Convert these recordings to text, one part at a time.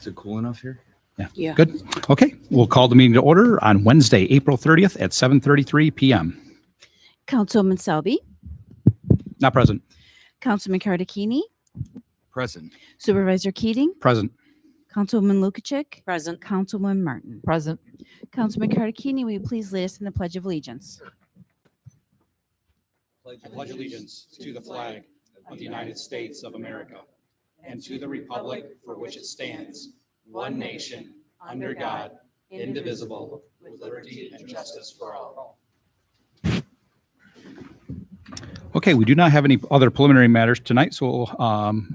Is it cool enough here? Yeah. Good. Okay, we'll call the meeting to order on Wednesday, April 30th at 7:33 p.m. Councilman Selby, Not present. Councilman Cardicchini, Present. Supervisor Keating, Present. Councilwoman Lukacek, Present. Councilwoman Martin. Present. Councilman Cardicchini, will you please lead us in the Pledge of Allegiance? I pledge allegiance to the flag of the United States of America and to the republic for which it stands, one nation, under God, indivisible, with liberty and justice for all. Okay, we do not have any other preliminary matters tonight, so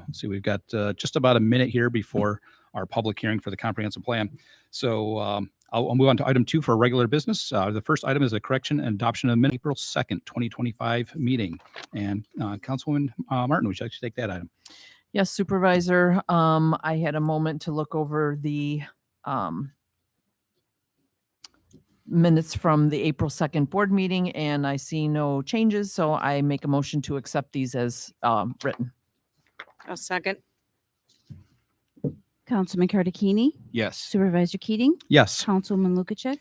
let's see, we've got just about a minute here before our public hearing for the comprehensive plan. So I'll move on to item 2 for regular business. The first item is a correction and adoption of April 2nd, 2025 meeting. And Councilwoman Martin, would you like to take that item? Yes, Supervisor. I had a moment to look over the minutes from the April 2nd board meeting, and I see no changes, so I make a motion to accept these as written. A second. Councilman Cardicchini, Yes. Supervisor Keating, Yes. Councilwoman Lukacek,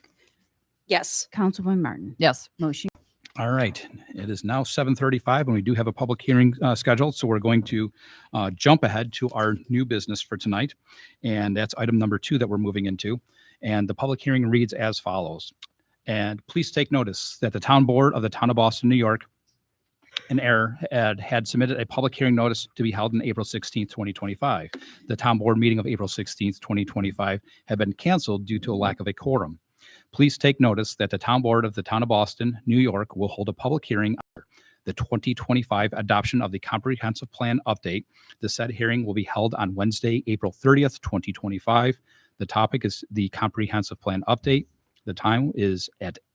Yes. Councilwoman Martin. Yes. Motion. All right. It is now 7:35 and we do have a public hearing scheduled. So we're going to jump ahead to our new business for tonight. And that's item number 2 that we're moving into. And the public hearing reads as follows. And please take notice that the town board of the town of Boston, New York, in error, had submitted a public hearing notice to be held on April 16th, 2025. The town board meeting of April 16th, 2025 had been canceled due to a lack of a quorum. Please take notice that the town board of the town of Boston, New York will hold a public hearing on the 2025 adoption of the comprehensive plan update. The said hearing will be held on Wednesday, April 30th, 2025. The topic is the comprehensive plan update. The time is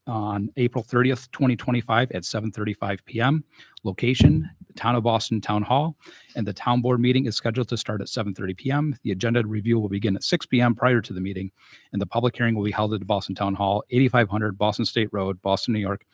on April 30th, 2025 at 7:35 p.m. Location, the Town of Boston Town Hall, and the town board meeting is scheduled to start at 7:30 p.m. The agenda review will begin at 6 p.m. prior to the meeting, and the public hearing will be held at the Boston Town Hall, 8500 Boston State Road, Boston, New York,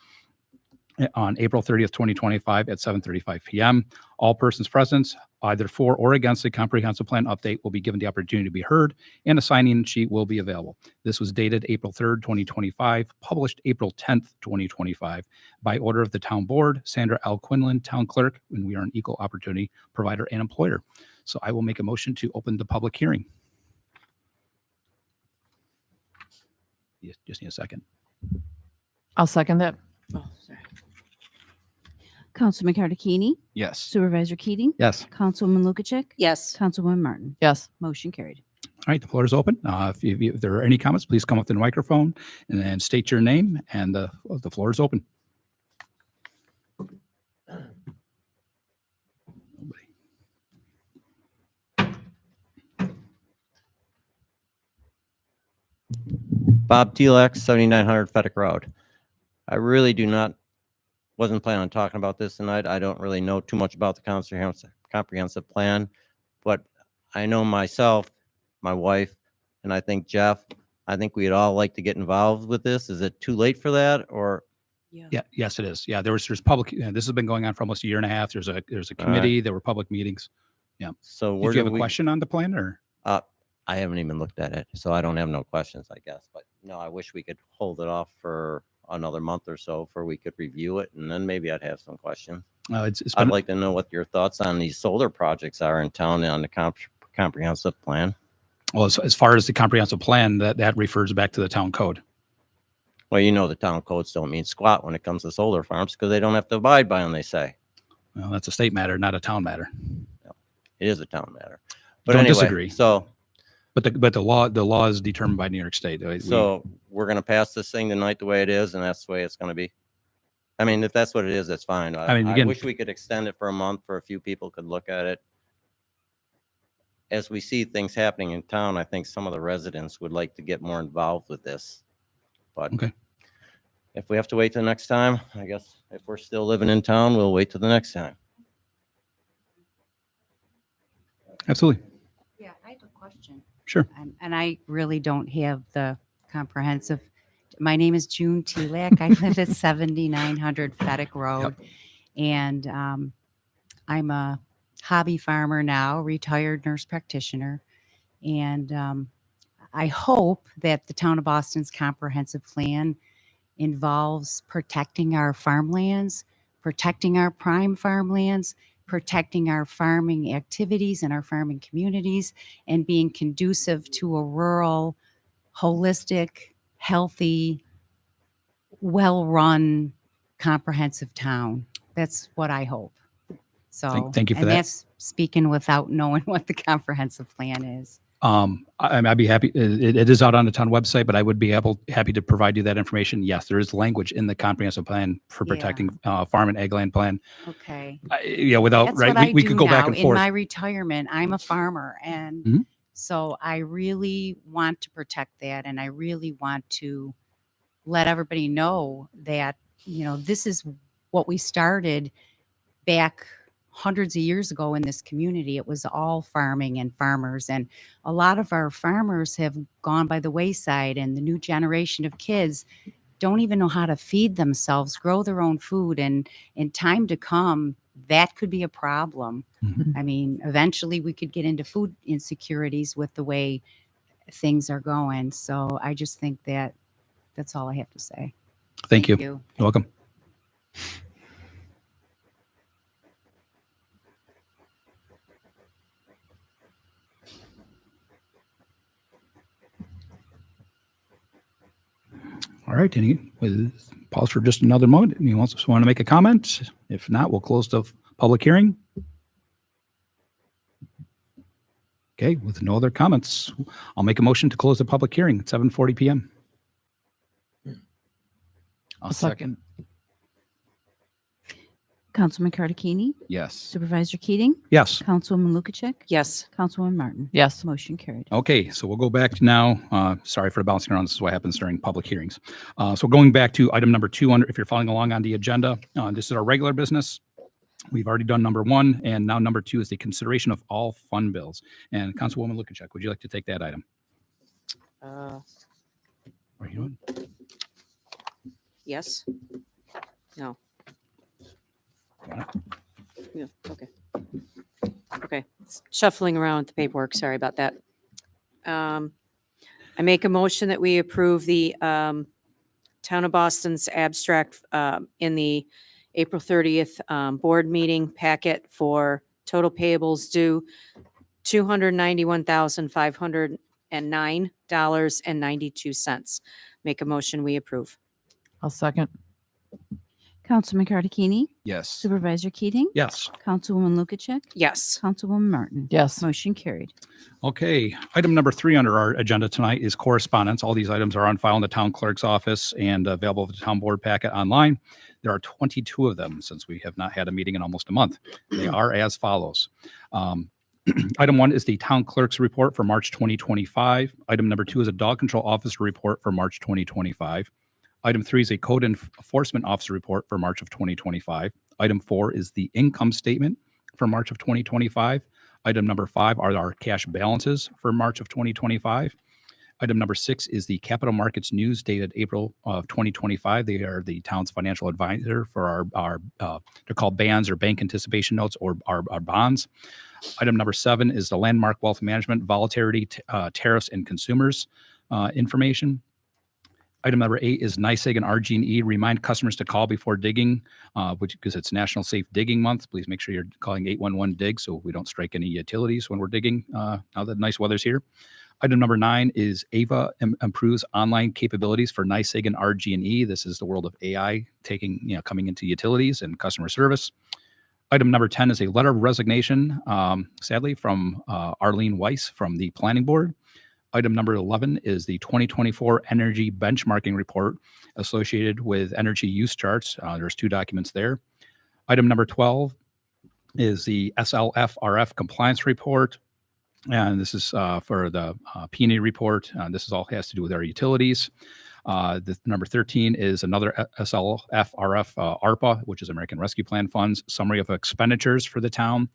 on April 30th, 2025 at 7:35 p.m. All persons present, either for or against the comprehensive plan update, will be given the opportunity to be heard, and a sign-in sheet will be available. This was dated April 3rd, 2025, published April 10th, 2025, by order of the town board, Sandra L. Quinlan, town clerk, and we are an equal opportunity provider and employer. So I will make a motion to open the public hearing. You just need a second. I'll second that. Oh, sorry. Councilman Cardicchini, Yes. Supervisor Keating, Yes. Councilwoman Lukacek, Yes. Councilwoman Martin. Yes. Motion carried. All right, the floor is open. If there are any comments, please come up to the microphone and then state your name, and the floor is open. Nobody. Bob Telex, 7900 Fettick Road. I really wasn't planning on talking about this tonight. I don't really know too much about the comprehensive plan, but I know myself, my wife, and I think Jeff, I think we'd all like to get involved with this. Is it too late for that, or? Yeah, yes, it is. Yeah, there's public, this has been going on for almost a year and a half. There's a committee, there were public meetings. So where Did you do have a we? question on the plan, or? I haven't even looked at it, so I don't have no questions, I guess. But no, I wish we could hold it off for another month or so for we could review it, and then maybe I'd have some questions. It's I'd been, like to know what your thoughts on these solar projects are in town on the comprehensive plan. well, as far as the comprehensive plan, that refers back to the town code. Well, you know, the town codes don't mean squat when it comes to solar farms because they don't have to abide by them, they say. Well, that's a state matter, not a town matter. It is a town matter. But Don't anyway, disagree. So But the law is determined by New York State. So we're going to pass this thing tonight the way it is, and that's the way it's going to be. I mean, if that's what it is, that's fine. I mean, I again- wish we could extend it for a month for a few people could look at it. As we see things happening in town, I think some of the residents would like to get more involved with this. But Okay. if we have to wait till next time, I guess if we're still living in town, we'll wait till the next time. Absolutely. Yeah, I have a question. Sure. And I really don't have the comprehensive. My name is June Telak. I live at 7900 Fettick Road. And I'm a hobby farmer now, retired nurse practitioner. And I hope that the town of Boston's comprehensive plan involves protecting our farmlands, protecting our prime farmlands, protecting our farming activities and our farming communities, and being conducive to a rural, holistic, healthy, well-run, comprehensive town. That's what I hope. So, thank you for and that. that's speaking without knowing what the comprehensive plan is. I'd be happy. It is out on the town website, but I would be happy to provide you that information. Yes, there is language in the comprehensive plan for Yeah. protecting farm and ag land plan. Okay. Without That's right, what I we do could go back now and in forth. my retirement. I'm a farmer, and Mhm. so I really want to protect that, and I really want to let everybody know that this is what we started back hundreds of years ago in this community. It was all farming and farmers, and a lot of our farmers have gone by the wayside, and the new generation of kids don't even know how to feed themselves, grow their own food, and in time to come, that could be a problem. Mhm. I mean, eventually we could get into food insecurities with the way things are going. So I just think that that's all I have to say. Thank you. you. You're welcome. All right. We'll pause for just another moment. Anyone else want to make a comment? If not, we'll close the public hearing. Okay. With no other comments, I'll make a motion to close the public hearing at 7:40 p.m. I'll second. Councilman Cartagini, Yes. Supervisor Keating, Yes. Councilwoman Lukacek, Yes. Councilwoman Martin. Yes. Motion carried. Okay, so we'll go back to now. Sorry for the bouncing around. This is what happens during public hearings. So going back to item number 2, if you're following along on the agenda, this is our regular business. We've already done number 1, and now number 2 is the consideration of all fund bills. And Councilwoman Lukacek, would you like to take that item? Uh, What are you doing? yes. No. Got Yeah. Okay. Okay. Shuffling around the paperwork. Sorry about that. I make a motion that we approve the Town of Boston's abstract in the April 30th board meeting packet for total payables due $291,509.92. Make a motion, we approve. I'll second. Councilman Cartagini, Yes. Supervisor Keating, Yes. Councilwoman Lukacek, Yes. Councilwoman Martin. Yes. Motion carried. Okay, item number 3 under our agenda tonight is correspondence. All these items are on file in the town clerk's office and available with the town board packet online. There are 22 of them since we have not had a meeting in almost a month. They are as follows. Item 1 is the town clerk's report for March 2025. Item number 2 is a dog control officer report for March 2025. Item 3 is a code enforcement officer report for March of 2025. Item 4 is the income statement for March of 2025. Item number 5 are our cash balances for March of 2025. Item number 6 is the capital markets news dated April of 2025. They are the town's financial advisor for our they're called bands or bank anticipation notes or our bonds. Item number 7 is the landmark wealth management volatility tariffs and consumers information. Item number 8 is NYSEG and RG&E remind customers to call before digging, because it's National Safe Digging Month. Please make sure you're calling 811-DIG so we don't strike any utilities when we're digging now that nice weather's here. Item number 9 is AVA improves online capabilities for NYSEG and RG&E. This is the world of AI coming into utilities and customer service. Item number 10 is a letter of resignation, sadly, from Arlene Weiss from the Planning Board. Item number 11 is the 2024 Energy Benchmarking Report associated with energy use charts. There's 2 documents there. Item number 12 is the SLFRF Compliance Report. And this is for the P&E report. This is all has to do with our utilities. The number 13 is another SLFRF ARPA, which is American Rescue Plan Funds, summary of expenditures for the town.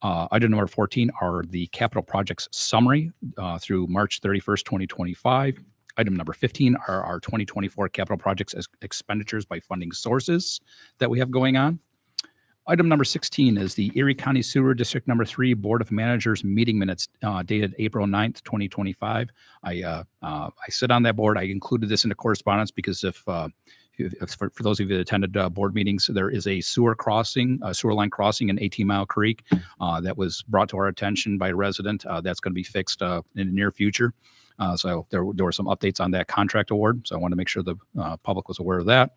Item number 14 are the capital projects summary through March 31st, 2025. Item number 15 are our 2024 capital projects as expenditures by funding sources that we have going on. Item number 16 is the Erie County Sewer District Number 3 Board of Managers meeting minutes dated April 9th, 2025. I sit on that board. I included this into correspondence because if for those of you that attended board meetings, there is a sewer line crossing in 18 Mile Creek that was brought to our attention by a resident. That's going to be fixed in the near future. So there were some updates on that contract award. So I want to make sure the public was aware of that.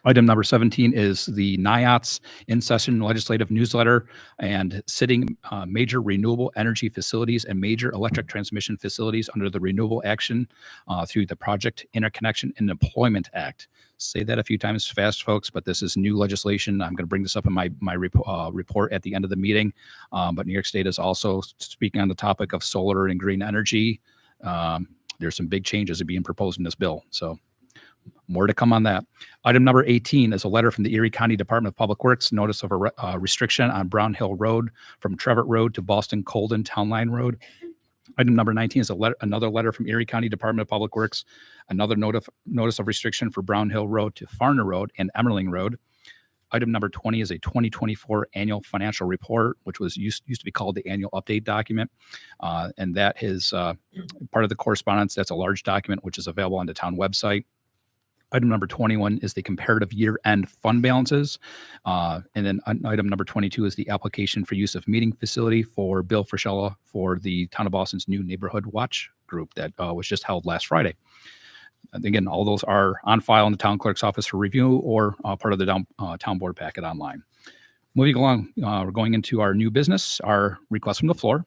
Item number 17 is the NIOTS in-session legislative newsletter and sitting major renewable energy facilities and major electric transmission facilities under the Renewable Action through the Project Interconnection and Employment Act. Say that a few times fast, folks, but this is new legislation. I'm going to bring this up in my report at the end of the meeting. But New York State is also speaking on the topic of solar and green energy. There's some big changes that are being proposed in this bill. So more to come on that. Item number 18 is a letter from the Erie County Department of Public Works, notice of a restriction on Brown Hill Road from Trevitt Road to Boston Colden Town Line Road. Item number 19 is another letter from Erie County Department of Public Works, another notice of restriction for Brown Hill Road to Farner Road and Emmerling Road. Item number 20 is a 2024 annual financial report, which was used to be called the annual update document. And that is part of the correspondence. That's a large document, which is available on the town website. Item number 21 is the comparative year-end fund balances. And then item number 22 is the application for use of meeting facility for Bill Frischella for the Town of Boston's new Neighborhood Watch group that was just held last Friday. And again, all those are on file in the town clerk's office for review or part of the town board packet online. Moving along, we're going into our new business, our request from the floor.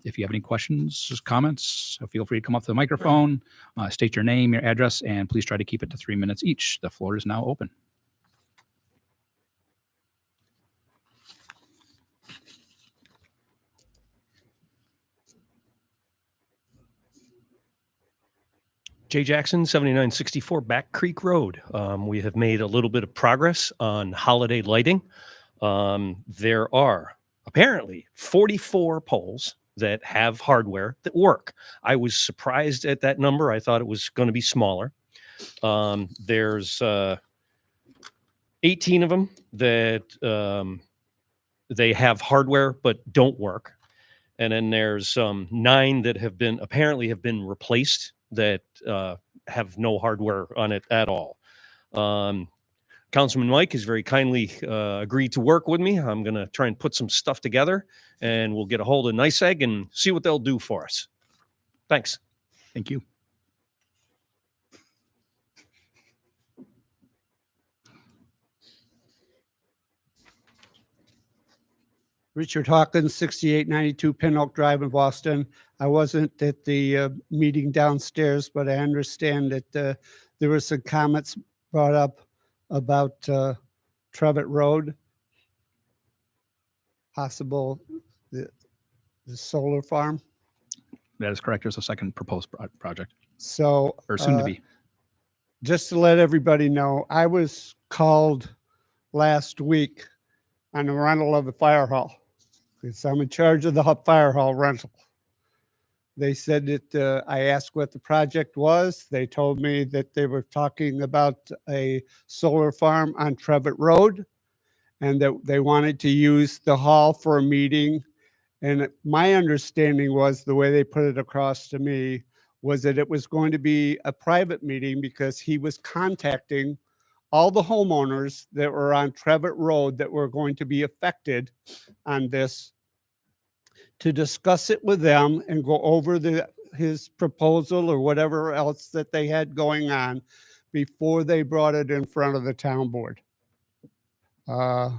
If you have any questions, comments, feel free to come up to the microphone, state your name, your address, and please try to keep it to 3 minutes each. The floor is now open. Jay Jackson, 7964 Back Creek Road. We have made a little bit of progress on holiday lighting. There are apparently 44 poles that have hardware that work. I was surprised at that number. I thought it was going to be smaller. There's 18 of them that they have hardware but don't work. And then there's 9 that have been replaced that have no hardware on it at all. Councilman Mike has very kindly agreed to work with me. I'm going to try and put some stuff together, and we'll get a hold of NICEAG and see what they'll do for us. Thanks. Thank you. Richard Hawkins, 6892 Pin Oak Drive in Boston. I wasn't at the meeting downstairs, but I understand that there were some comments brought up about Trevitt Road, possible the solar farm. That is correct. There's a second proposed project, So or soon to be. just to let everybody know, I was called last week on the rental of the fire hall, because I'm in charge of the fire hall rental. They said that I asked what the project was. They told me that they were talking about a solar farm on Trevitt Road and that they wanted to use the hall for a meeting. And my understanding was, the way they put it across to me, was that it was going to be a private meeting because he was contacting all the homeowners that were on Trevitt Road that were going to be affected on this, to discuss it with them and go over his proposal or whatever else that they had going on before they brought it in front of the town board. I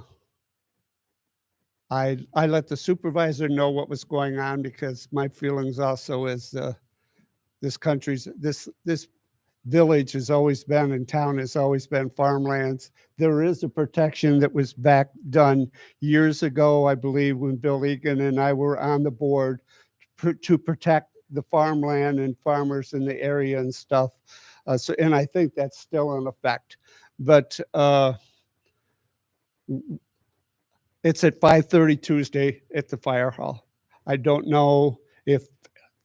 let the supervisor know what was going on, because my feelings also is this village has always been, and town has always been, farmlands. There is a protection that was done years ago, I believe, when Bill Egan and I were on the board to protect the farmland and farmers in the area and stuff. And I think that's still in effect. But it's at 5:30 Tuesday at the fire hall. I don't know if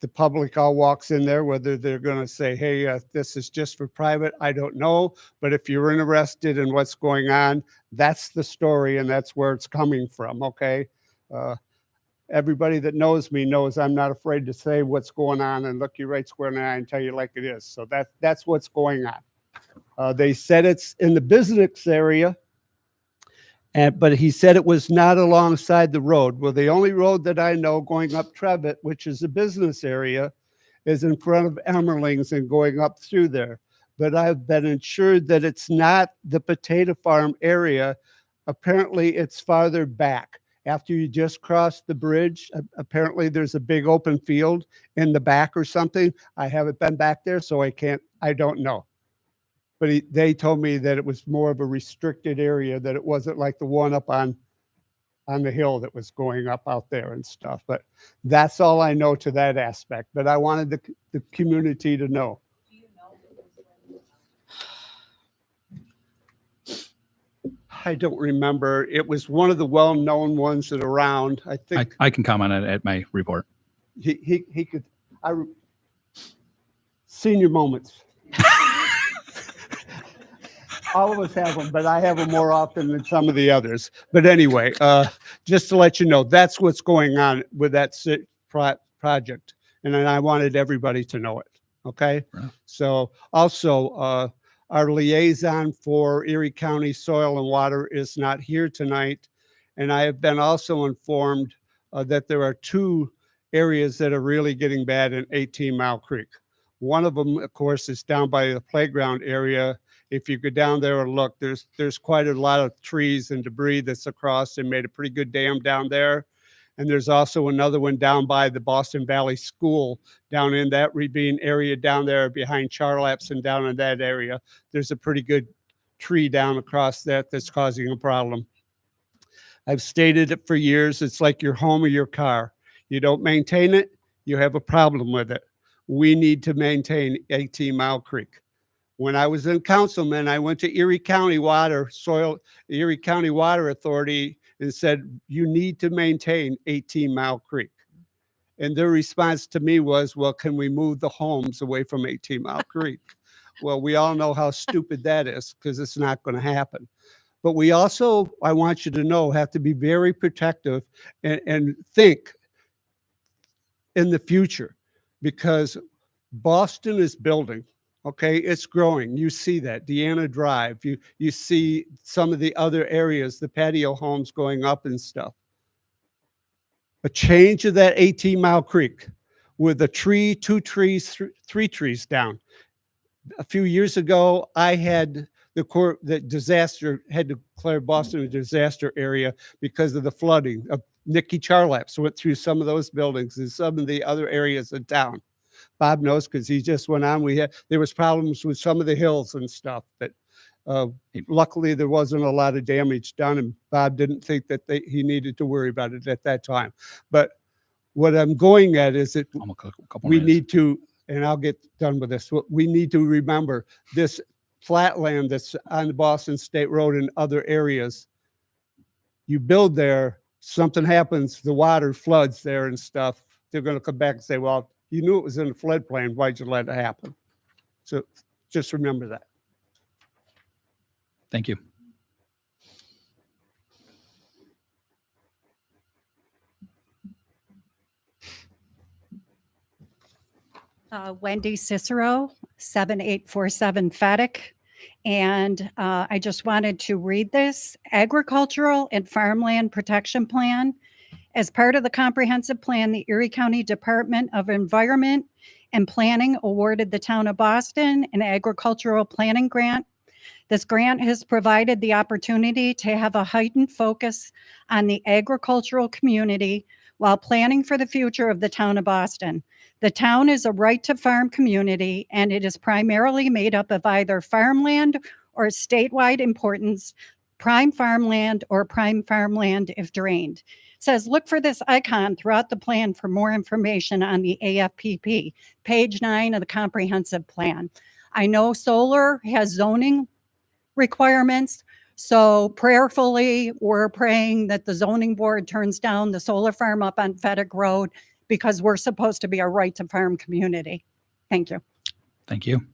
the public all walks in there, whether they're going to say, hey, this is just for private, I don't know. But if you're interested in what's going on, that's the story and that's where it's coming from, okay? Everybody that knows me knows I'm not afraid to say what's going on and look you right square in the eye and tell you like it is. So that's what's going on. They said it's in the business area, but he said it was not alongside the road. Well, the only road that I know going up Trevitt, which is a business area, is in front of Emmerling's and going up through there. But I've been assured that it's not the potato farm area. Apparently, it's farther back. After you just cross the bridge, apparently there's a big open field in the back or something. I haven't been back there, so I don't know. But they told me that it was more of a restricted area, that it wasn't like the one up on the hill that was going up out there and stuff. But that's all I know to that aspect. But I wanted the community to know. I don't remember. It was one of the well-known ones that are around. I think I can comment on it at my report. he could. Senior moments. All of us have them, but I have them more often than some of the others. But anyway, just to let you know, that's what's going on with that project. And then I wanted everybody to know it. Okay. Right. So also, our liaison for Erie County Soil and Water is not here tonight. And I have been also informed that there are 2 areas that are really getting bad in 18 Mile Creek. One of them, of course, is down by the playground area. If you go down there and look, there's quite a lot of trees and debris that's across. They made a pretty good dam down there. And there's also another one down by the Boston Valley School, down in that ravine area down there behind Charlaps and down in that area. There's a pretty good tree down across that's causing a problem. I've stated it for years. It's like your home or your car. You don't maintain it, you have a problem with it. We need to maintain 18 Mile Creek. When I was in councilman, I went to Erie County Water Authority and said, you need to maintain 18 Mile Creek. And their response to me was, well, can we move the homes away from 18 Mile Creek? Well, we all know how stupid that is because it's not going to happen. But we also, I want you to know, have to be very protective and think in the future, because Boston is building. Okay, it's growing. You see that, Deanna Drive. You see some of the other areas, the patio homes going up and stuff. A change of that 18 Mile Creek with a tree, 2 trees, 3 trees down. A few years ago, I had the disaster, had declared Boston a disaster area because of the flooding. Nikki Charlaps went through some of those buildings and some of the other areas of town. Bob knows because he just went on. There was problems with some of the hills and stuff, but luckily there wasn't a lot of damage done, and Bob didn't think that he needed to worry about it at that time. But what I'm going at is that we need to, and I'll get done with this. We need to remember this flatland that's on the Boston State Road and other areas. You build there, something happens, the water floods there and stuff. They're going to come back and say, well, you knew it was in the floodplain. Why'd you let it happen? So just remember that. Thank you. Wendy Cicero, 7847 Fedek. And I just wanted to read this. Agricultural and Farmland Protection Plan. As part of the comprehensive plan, the Erie County Department of Environment and Planning awarded the town of Boston an agricultural planning grant. This grant has provided the opportunity to have a heightened focus on the agricultural community while planning for the future of the town of Boston. The town is a right-to-farm community, and it is primarily made up of either farmland or statewide importance, prime farmland or prime farmland if drained. Says, look for this icon throughout the plan for more information on the AFPP, page 9 of the comprehensive plan. I know solar has zoning requirements, so prayerfully, we're praying that the zoning board turns down the solar farm up on Fedek Road because we're supposed to be a right to farm community. Thank you. Thank you.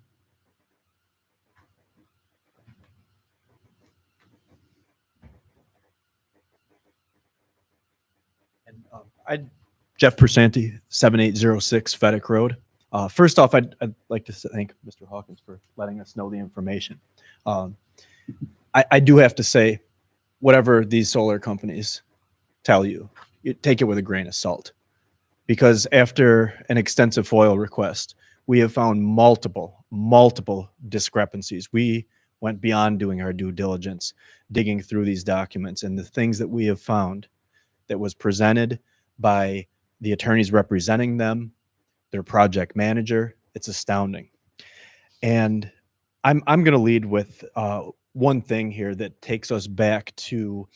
Jeff Persanti, 7806 Fedek Road. First off, I'd like to thank Mr. Hawkins for letting us know the information. I do have to say, whatever these solar companies tell you, you take it with a grain of salt. Because after an extensive FOIL request, we have found multiple discrepancies. We went beyond doing our due diligence, digging through these documents, and the things that we have found that was presented by the attorneys representing them, their project manager, it's astounding. And I'm going to lead with one thing here that takes us back to,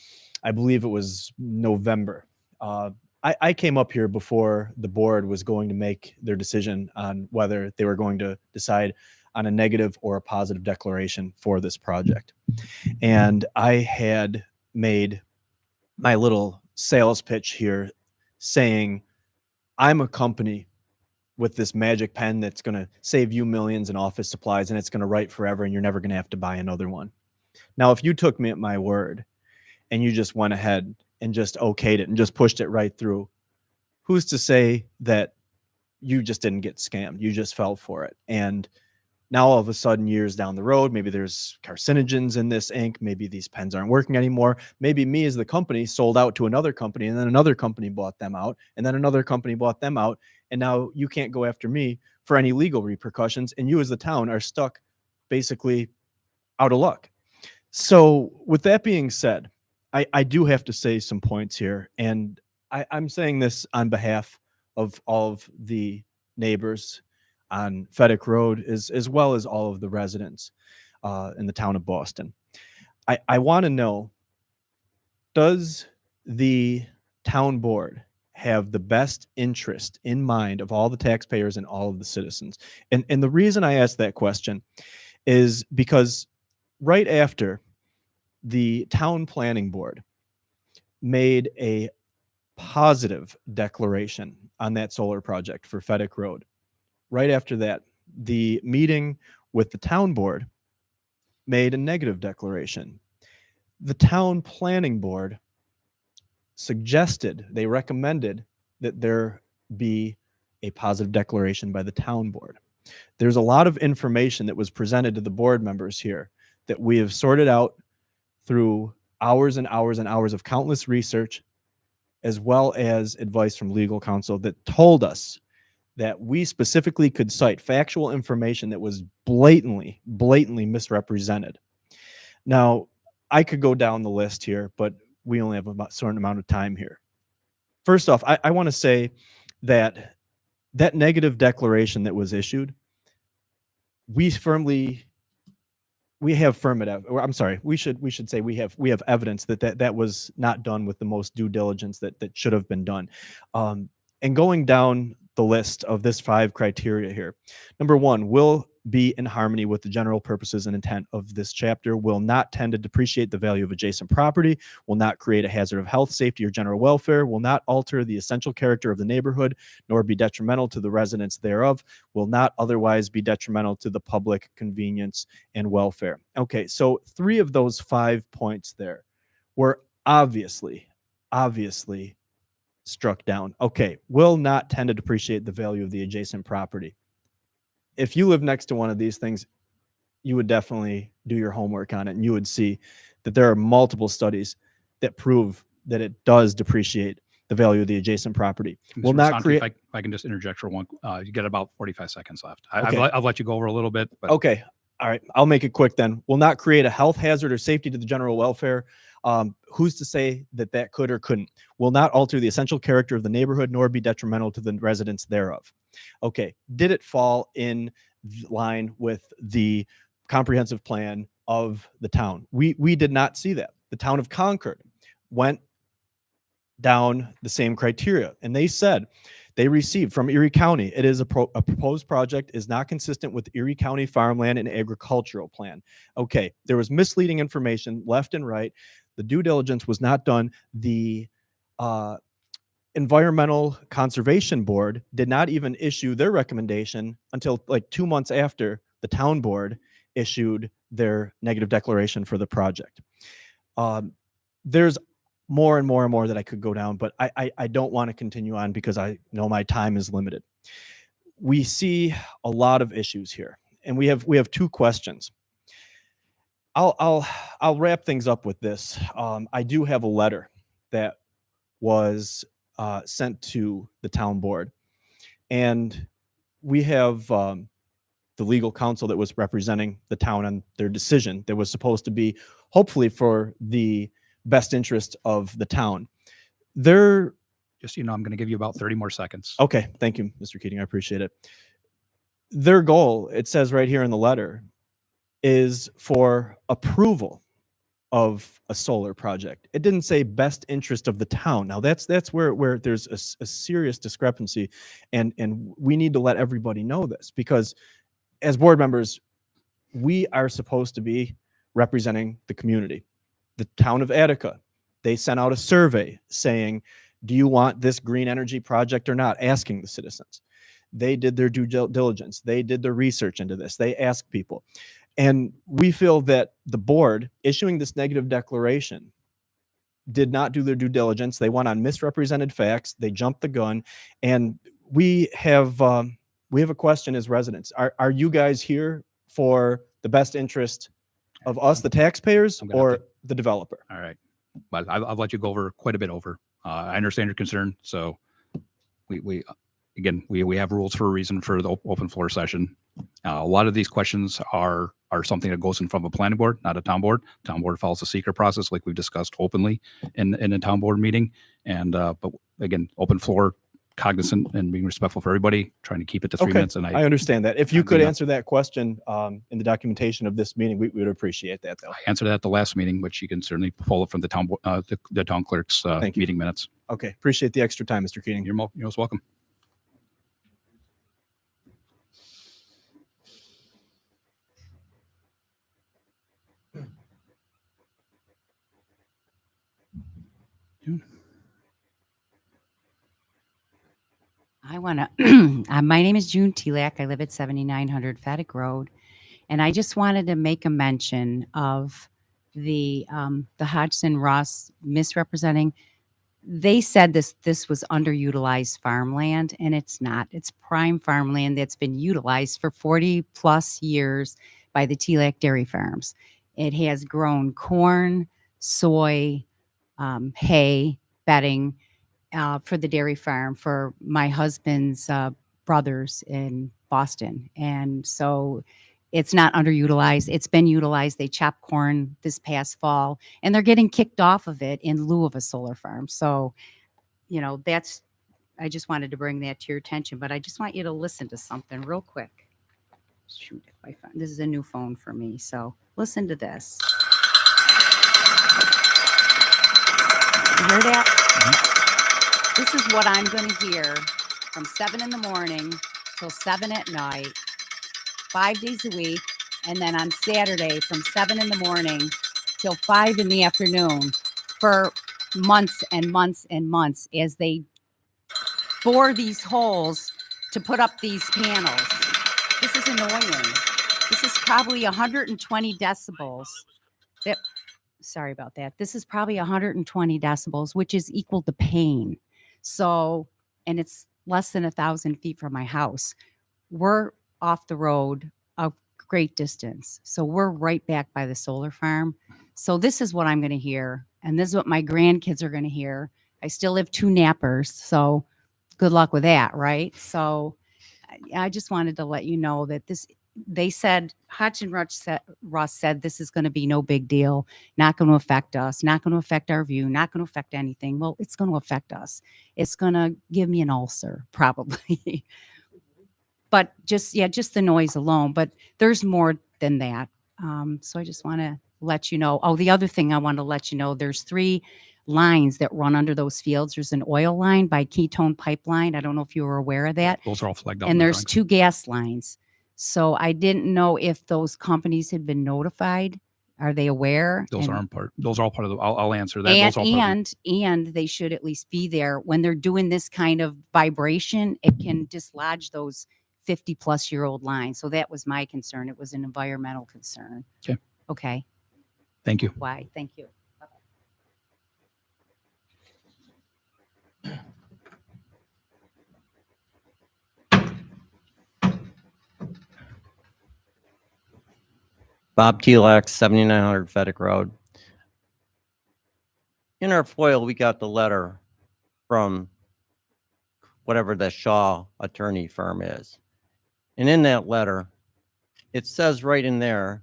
I believe it was November. I came up here before the board was going to make their decision on whether they were going to decide on a negative or a positive declaration for this project. And I had made my little sales pitch here saying, I'm a company with this magic pen that's going to save you millions in office supplies, and it's going to write forever, and you're never going to have to buy another one. Now, if you took me at my word and you just went ahead and just okayed it and just pushed it right through, who's to say that you just didn't get scammed? You just fell for it. And now all of a sudden, years down the road, maybe there's carcinogens in this ink. Maybe these pens aren't working anymore. Maybe me as the company sold out to another company, and then another company bought them out, and then another company bought them out. And now you can't go after me for any legal repercussions. And you as the town are stuck basically out of luck. So with that being said, I do have to say some points here. And I'm saying this on behalf of all of the neighbors on Fedek Road, as well as all of the residents in the town of Boston. I want to know, does the town board have the best interest in mind of all the taxpayers and all of the citizens? And the reason I ask that question is because right after the town planning board made a positive declaration on that solar project for Fedek Road, right after that, the meeting with the town board made a negative declaration. The town planning board suggested, they recommended that there be a positive declaration by the town board. There's a lot of information that was presented to the board members here that we have sorted out through hours and hours and hours of countless research, as well as advice from legal counsel that told us that we specifically could cite factual information that was blatantly misrepresented. Now, I could go down the list here, but we only have a certain amount of time here. First off, I want to say that that negative declaration that was issued, we have evidence that was not done with the most due diligence that should have been done. And going down the list of this 5 criteria here. Number 1, will be in harmony with the general purposes and intent of this chapter, will not tend to depreciate the value of adjacent property, will not create a hazard of health, safety, or general welfare, will not alter the essential character of the neighborhood, nor be detrimental to the residents thereof, will not otherwise be detrimental to the public convenience and welfare. Okay, so 3 of those 5 points there were obviously struck down. Okay, will not tend to depreciate the value of the adjacent property. If you live next to one of these things, you would definitely do your homework on it, and you would see that there are multiple studies that prove that it does depreciate the value of the adjacent property. Will Mr. not Santi, create. if I can just interject for one, you get about 45 seconds left. Okay. I'll let you go over a little bit. But Okay. All right. I'll make it quick then. Will not create a health hazard or safety to the general welfare. Who's to say that that could or couldn't? Will not alter the essential character of the neighborhood, nor be detrimental to the residents thereof. Okay. Did it fall in line with the comprehensive plan of the town? We did not see that. The town of Concord went down the same criteria, and they said they received from Erie County, it is a proposed project is not consistent with Erie County farmland and agricultural plan. Okay, there was misleading information left and right. The due diligence was not done. The Environmental Conservation Board did not even issue their recommendation until like 2 months after the town board issued their negative declaration for the project. There's more and more and more that I could go down, but I don't want to continue on because I know my time is limited. We see a lot of issues here, and we have 2 questions. I'll wrap things up with this. I do have a letter that was sent to the town board, and we have the legal counsel that was representing the town on their decision that was supposed to be hopefully for the best interest of the town. They're Just, I'm going to give you about 30 more seconds. okay. Thank you, Mr. Keating. I appreciate it. Their goal, it says right here in the letter, is for approval of a solar project. It didn't say best interest of the town. Now that's where there's a serious discrepancy, and we need to let everybody know this, because as board members, we are supposed to be representing the community. The town of Attica, they sent out a survey saying, do you want this green energy project or not? Asking the citizens. They did their due diligence. They did their research into this. They asked people. And we feel that the board issuing this negative declaration did not do their due diligence. They went on misrepresented facts. They jumped the gun. And we have a question as residents. Are you guys here for the best interest of us, the taxpayers, I'm gonna have or the developer? All right. But I've let you go over quite a bit over. I understand your concern. So we have rules for a reason for the open floor session. A lot of these questions are something that goes in front of a planning board, not a town board. Town board follows a secret process like we've discussed openly in a town board meeting. And, but again, open floor, cognizant and being respectful for everybody, trying to keep it to 3 minutes. And I understand that. If you I'm could gonna- answer that question in the documentation of this meeting, we would appreciate that, though. I answered that at the last meeting, which you can certainly pull it from the town, the town clerk's Thank you. meeting minutes. Okay, appreciate the extra time, Mr. Keating. You're most welcome. I want to, my name is June Telak. I live at 7900 Feddick Road. And I just wanted to make a mention of the Hodgson Ross misrepresenting. They said this was underutilized farmland, and it's not. It's prime farmland that's been utilized for 40 plus years by the Telak Dairy Farms. It has grown corn, soy, hay, bedding, for the dairy farm for my husband's brothers in Boston. And so it's not underutilized. It's been utilized. They chopped corn this past fall, and they're getting kicked off of it in lieu of a solar farm. So, I just wanted to bring that to your attention, but I just want you to listen to something real quick. Shoot, if I find, this is a new phone for me. So listen to this. You hear that? This is what I'm going to hear from 7 in the morning till 7 at night, 5 days a week. And then on Saturday from 7 in the morning till 5 in the afternoon for months and months and months as they bore these holes to put up these panels. This is annoying. This is probably 120 decibels. Sorry about that. This is probably 120 decibels, which is equal to pain. So, and it's less than 1,000 feet from my house. We're off the road a great distance. So we're right back by the solar farm. So this is what I'm going to hear. And this is what my grandkids are going to hear. I still have 2 nappers. So good luck with that, right? So I just wanted to let you know that they said, Hodgson Ross said this is going to be no big deal, not going to affect us, not going to affect our view, not going to affect anything. Well, it's going to affect us. It's going to give me an ulcer, probably. But just the noise alone. But there's more than that. So I just want to let you know. Oh, the other thing I want to let you know, there's 3 lines that run under those fields. There's an oil line by Ketone Pipeline. I don't know if you were aware of that. Those are all flagged up. And there's 2 gas lines. So I didn't know if those companies had been notified Are they aware? Those And- aren't part, those are all part of the, I'll answer that. Those are all part of and they should at least be there when they're doing this kind of vibration. It can dislodge those 50-plus-year-old lines. So that was my concern. It was an environmental concern. Okay. Okay. Thank you. Why? Thank you. Bob Telex, 7900 Fedek Road. In our foil, we got the letter from whatever the Shaw attorney firm is. And in that letter, it says right in there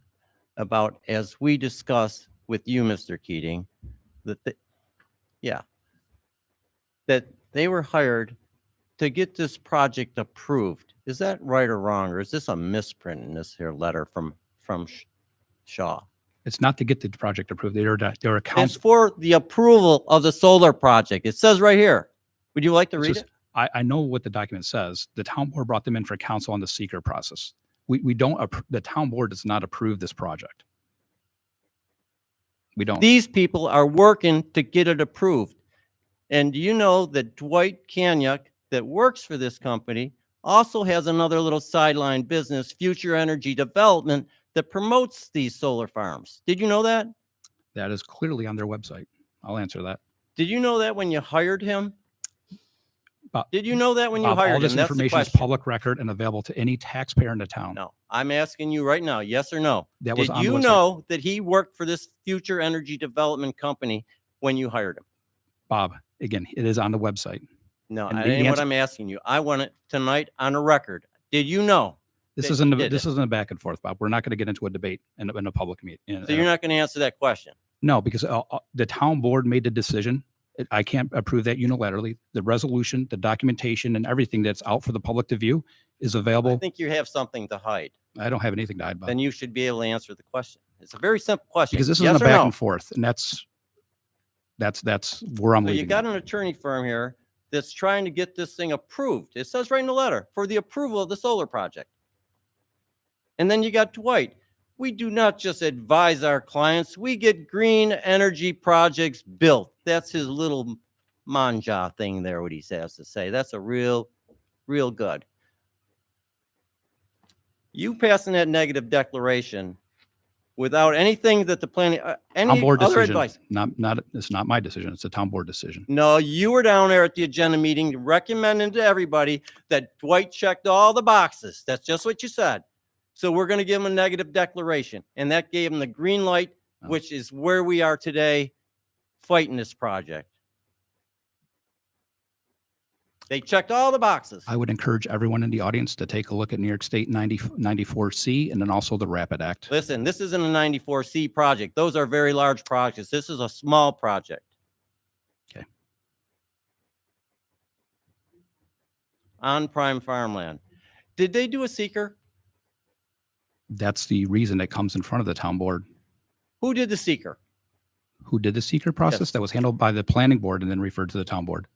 about, as we discussed with you, Mr. Keating, that, that they were hired to get this project approved. Is that right or wrong? Or is this a misprint in this here letter from Shaw? It's not to get the project approved. They're a It's council. for the approval of the solar project. It says right here. Would you like to read it? I know what the document says. The town board brought them in for council on the seeker process. We don't, the town board does not approve this project. We don't. These people are working to get it approved. And do you know that Dwight Kanyuk, that works for this company, also has another little sideline business, Future Energy Development, that promotes these solar farms? Did you know that? That is clearly on their website. I'll answer that. Did you know that when you hired him? Bob- Did you know that when you Bob, all hired this him? That's the information is question. public record and available to any taxpayer in the town. No, I'm asking you right now, yes or no? That was Did on the you website. know that he worked for this Future Energy Development Company when you hired him? Bob, again, it is on the website. No, And that the ain't what answer- I'm asking you. I want it tonight on a record. Did you know? This that isn't, he a- did this it. isn't a back and forth, Bob. We're not going to get into a debate in a public meeting. So you're not going to answer that question? No, because the town board made the decision. I can't approve that unilaterally. The resolution, the documentation, and everything that's out for the public to view is I available. think you have something to hide. I don't have anything to hide, Bob. Then you should be able to answer the question. It's a very simple question. Because this Yes isn't a or back no? and forth, and that's where I'm So you leaving. got it. an attorney firm here that's trying to get this thing approved. It says right in the letter, for the approval of the solar project. And then you got Dwight. We do not just advise our clients, we get green energy projects built. That's his little manja thing there, what he has to say. That's a real good. You passing that negative declaration without anything that the planning, Town any board other decision, advice. it's not my decision. It's a town board decision. No, you were down there at the agenda meeting recommending to everybody that Dwight checked all the boxes. That's just what you said. So we're going to give him a negative declaration. And that gave him the green light, Oh. which is where we are today fighting this project. They checked all the boxes. I would encourage everyone in the audience to take a look at New York State 94C and then also the Rapid Act. Listen, this isn't a 94C project. Those are very large projects. This is a small project. Okay. On prime farmland. Did they do a seeker? That's the reason it comes in front of the town board. Who did the seeker? Who did the seeker process? Yes. That was handled by the planning board and then referred to the town board.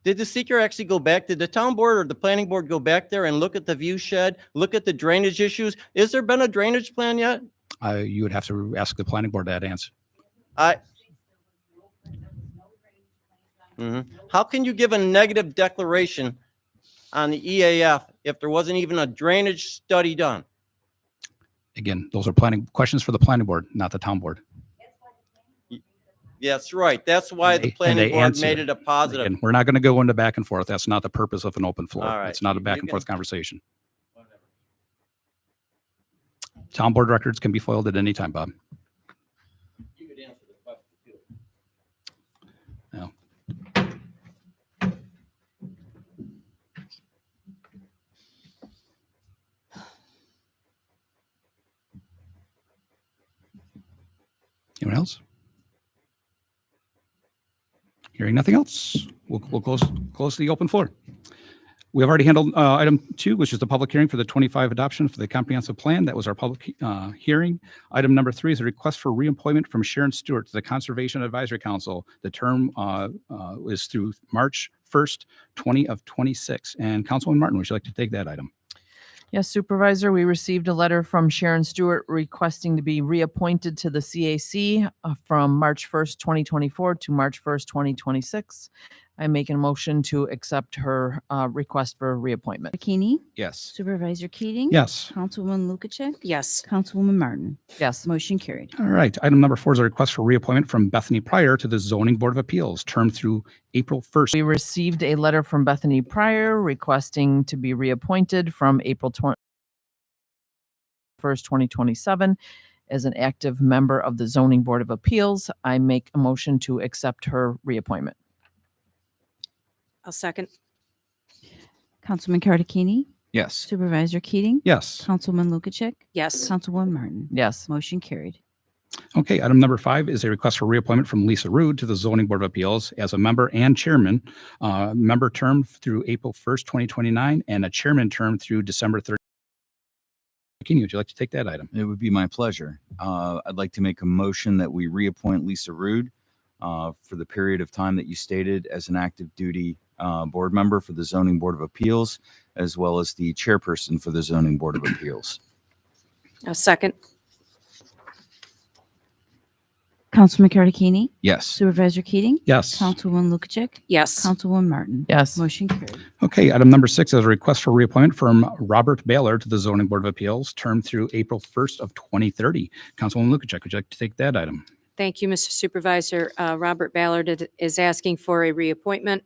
Did the seeker actually go back? Did the town board or the planning board go back there and look at the view shed, look at the drainage issues? Is there been a drainage plan yet? You would have to ask the planning board that answer. How can you give a negative declaration on the EAF if there wasn't even a drainage study done? Again, those are planning questions for the planning board, not the town board. That's right. That's why And the they planning board answer. made it a positive. Again, we're not going to go into back and forth. That's not the purpose of an open floor. All right. It's not a You back and can- forth conversation. Town board records can be foiled at any time, Bob. You could answer the question too. No. Anyone else? Hearing nothing else, we'll close the open floor. We have already handled item 2, which is the public hearing for the 25 adoption for the comprehensive plan. That was our public hearing. Item number 3 is a request for reappointment from Sharon Stewart to the Conservation Advisory Council. The term is through March 1st, 2026. And Councilman Martin, would you like to take that item? Yes, Supervisor, we received a letter from Sharon Stewart requesting to be reappointed to the CAC from March 1st, 2024 to March 1st, 2026. I make a motion to accept her request for reappointment. Keeney, Yes. Supervisor Keating. Yes. Councilwoman Lukacek. Yes. Councilwoman Martin. Yes. Motion carried. All right. Item number 4 is a request for reappointment from Bethany Pryor to the Zoning Board of Appeals, term through April 1st. We received a letter from Bethany Pryor requesting to be reappointed from April 1st, 2027 as an active member of the Zoning Board of Appeals. I make a motion to accept her reappointment. I'll second. Councilman Cardicchini, Yes. Supervisor Keating. Yes. Councilman Lukacek. Yes. Councilwoman Martin. Yes. Motion carried. Okay. Item number 5 is a request for reappointment from Lisa Rude to the Zoning Board of Appeals as a member and chairman, member term through April 1st, 2029, and a chairman term through December 30th. Keeney, would you like to take that item? It would be my pleasure. I'd like to make a motion that we reappoint Lisa Rude for the period of time that you stated as an active duty board member for the Zoning Board of Appeals, as well as the chairperson for the Zoning Board of Appeals. I'll second. Councilman Cardicchini, Yes. Supervisor Keating. Yes. Councilwoman Lukacek. Yes. Councilwoman Martin. Yes. Motion carried. Okay. Item number 6 is a request for reappointment from Robert Baylor to the Zoning Board of Appeals, term through April 1st of 2030. Councilwoman Lukacek, would you like to take that item? Thank you, Mr. Supervisor. Robert Ballard is asking for a reappointment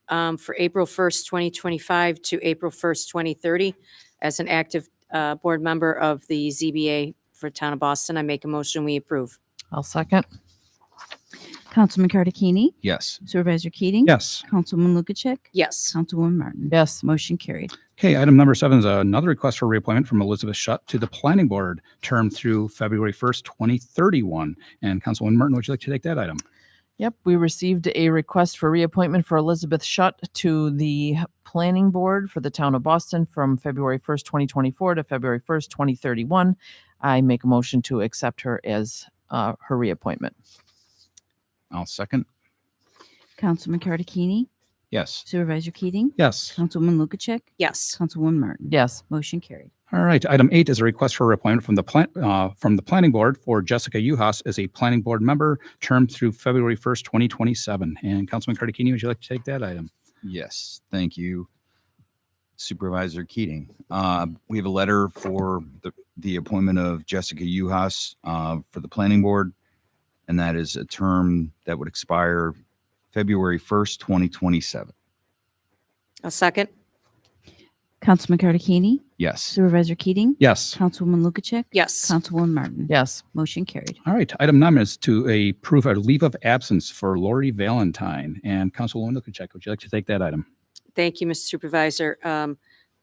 for April 1st, 2025 to April 1st, 2030 as an active board member of the ZBA for Town of Boston. I make a motion, we approve. I'll second. Councilman Cardicchini, Yes. Supervisor Keating. Yes. Councilwoman Lukacek. Yes. Councilwoman Martin. Yes. Motion carried. Okay, item number 7 is another request for reappointment from Elizabeth Shutt to the Planning Board, term through February 1st, 2031. And Councilwoman Martin, would you like to take that item? Yep, we received a request for reappointment for Elizabeth Shutt to the Planning Board for the Town of Boston from February 1st, 2024 to February 1st, 2031. I make a motion to accept her as her reappointment. I'll second. Councilman Cardicchini, Yes. Supervisor Keating. Yes. Councilwoman Lukacek. Yes. Councilwoman Martin. Yes. Motion carried. All right, item 8 is a request for reappointment from the Planning Board for Jessica Uhas as a Planning Board member, term through February 1st, 2027. And Councilman Cardicchini, would you like to take that item? Yes. Thank you, Supervisor Keating. We have a letter for the appointment of Jessica Uhas for the Planning Board, and that is a term that would expire February 1st, 2027. I'll second. Councilman Cardicchini, Yes. Supervisor Keating. Yes. Councilwoman Lukacek. Yes. Councilwoman Martin. Yes. Motion carried. All right, item 9 is to approve a leave of absence for Lori Valentine. And Councilwoman Lukacek, would you like to take that item? Thank you, Mr. Supervisor.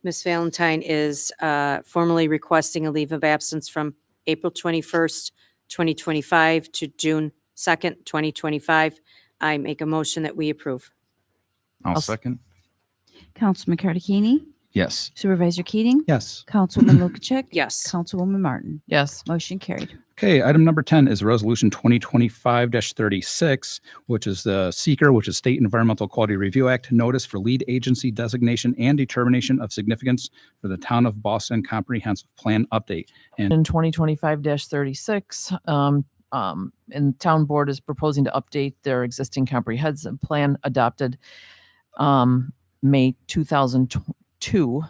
Ms. Valentine is formally requesting a leave of absence from April 21st, 2025 to June 2nd, 2025. I make a motion that we approve. I'll second. Councilman Cardicchini, Yes. Supervisor Keating. Yes. Councilwoman Lukacek. Yes. Councilwoman Martin. Yes. Motion carried. Okay, item number 10 is Resolution 2025-36, which is the SEEKR, which is State Environmental Quality Review Act, notice for lead agency designation and determination of significance for the Town of Boston Comprehensive Plan Update. And In 2025-36, and Town Board is proposing to update their existing comprehensive plan adopted May 2002.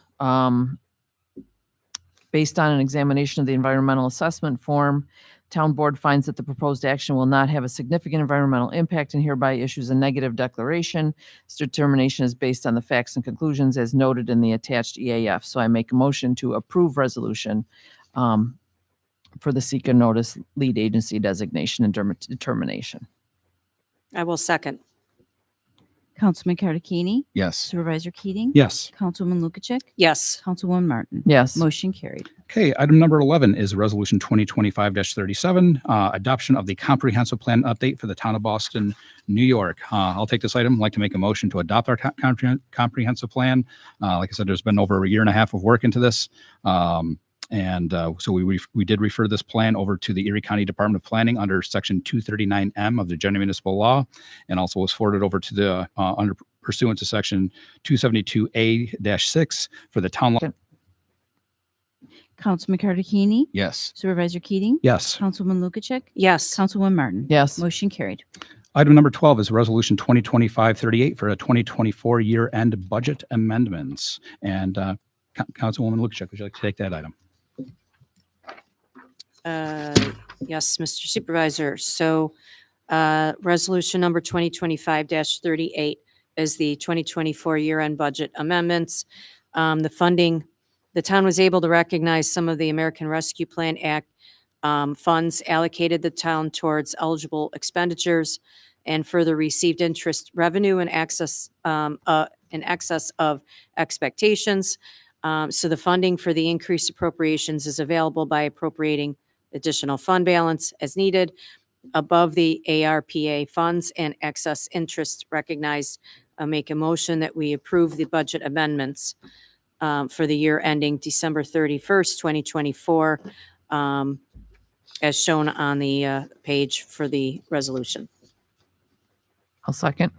Based on an examination of the environmental assessment form, Town Board finds that the proposed action will not have a significant environmental impact and hereby issues a negative declaration. This determination is based on the facts and conclusions as noted in the attached EAF. So I make a motion to approve resolution for the SEEKR notice lead agency designation and determination. I will second. Councilman Cardicchini, Yes. Supervisor Keating. yes. Councilwoman Lukacek. Yes. Councilwoman Martin. Yes. Motion carried. Okay, item number 11 is Resolution 2025-37, adoption of the comprehensive plan update for the Town of Boston, New York. I'll take this item. I'd like to make a motion to adopt our comprehensive plan. Like I said, there's been over a year and a half of work into this. So we did refer this plan over to the Erie County Department of Planning under Section 239M of the General Municipal Law, and also was forwarded over to the under pursuant to Section 272A-6 for the town law. Councilman Cartagena, Yes. Supervisor Keating, Yes. Councilwoman Lukashek, Yes. Councilwoman Martin. Yes. Motion carried. Item number 12 is Resolution 2025-38 for a 2024 year-end budget amendments. And Councilwoman Lukashek, would you like to take that item? Yes, Mr. Supervisor. So resolution number 2025-38 is the 2024 year-end budget amendments. The funding, the town was able to recognize some of the American Rescue Plan Act funds allocated the town towards eligible expenditures and further received interest revenue in excess of expectations. So the funding for the increased appropriations is available by appropriating additional fund balance as needed above the ARPA funds and excess interest recognized. Make a motion that we approve the budget amendments for the year ending December 31st, 2024, as shown on the page for the resolution. I'll second.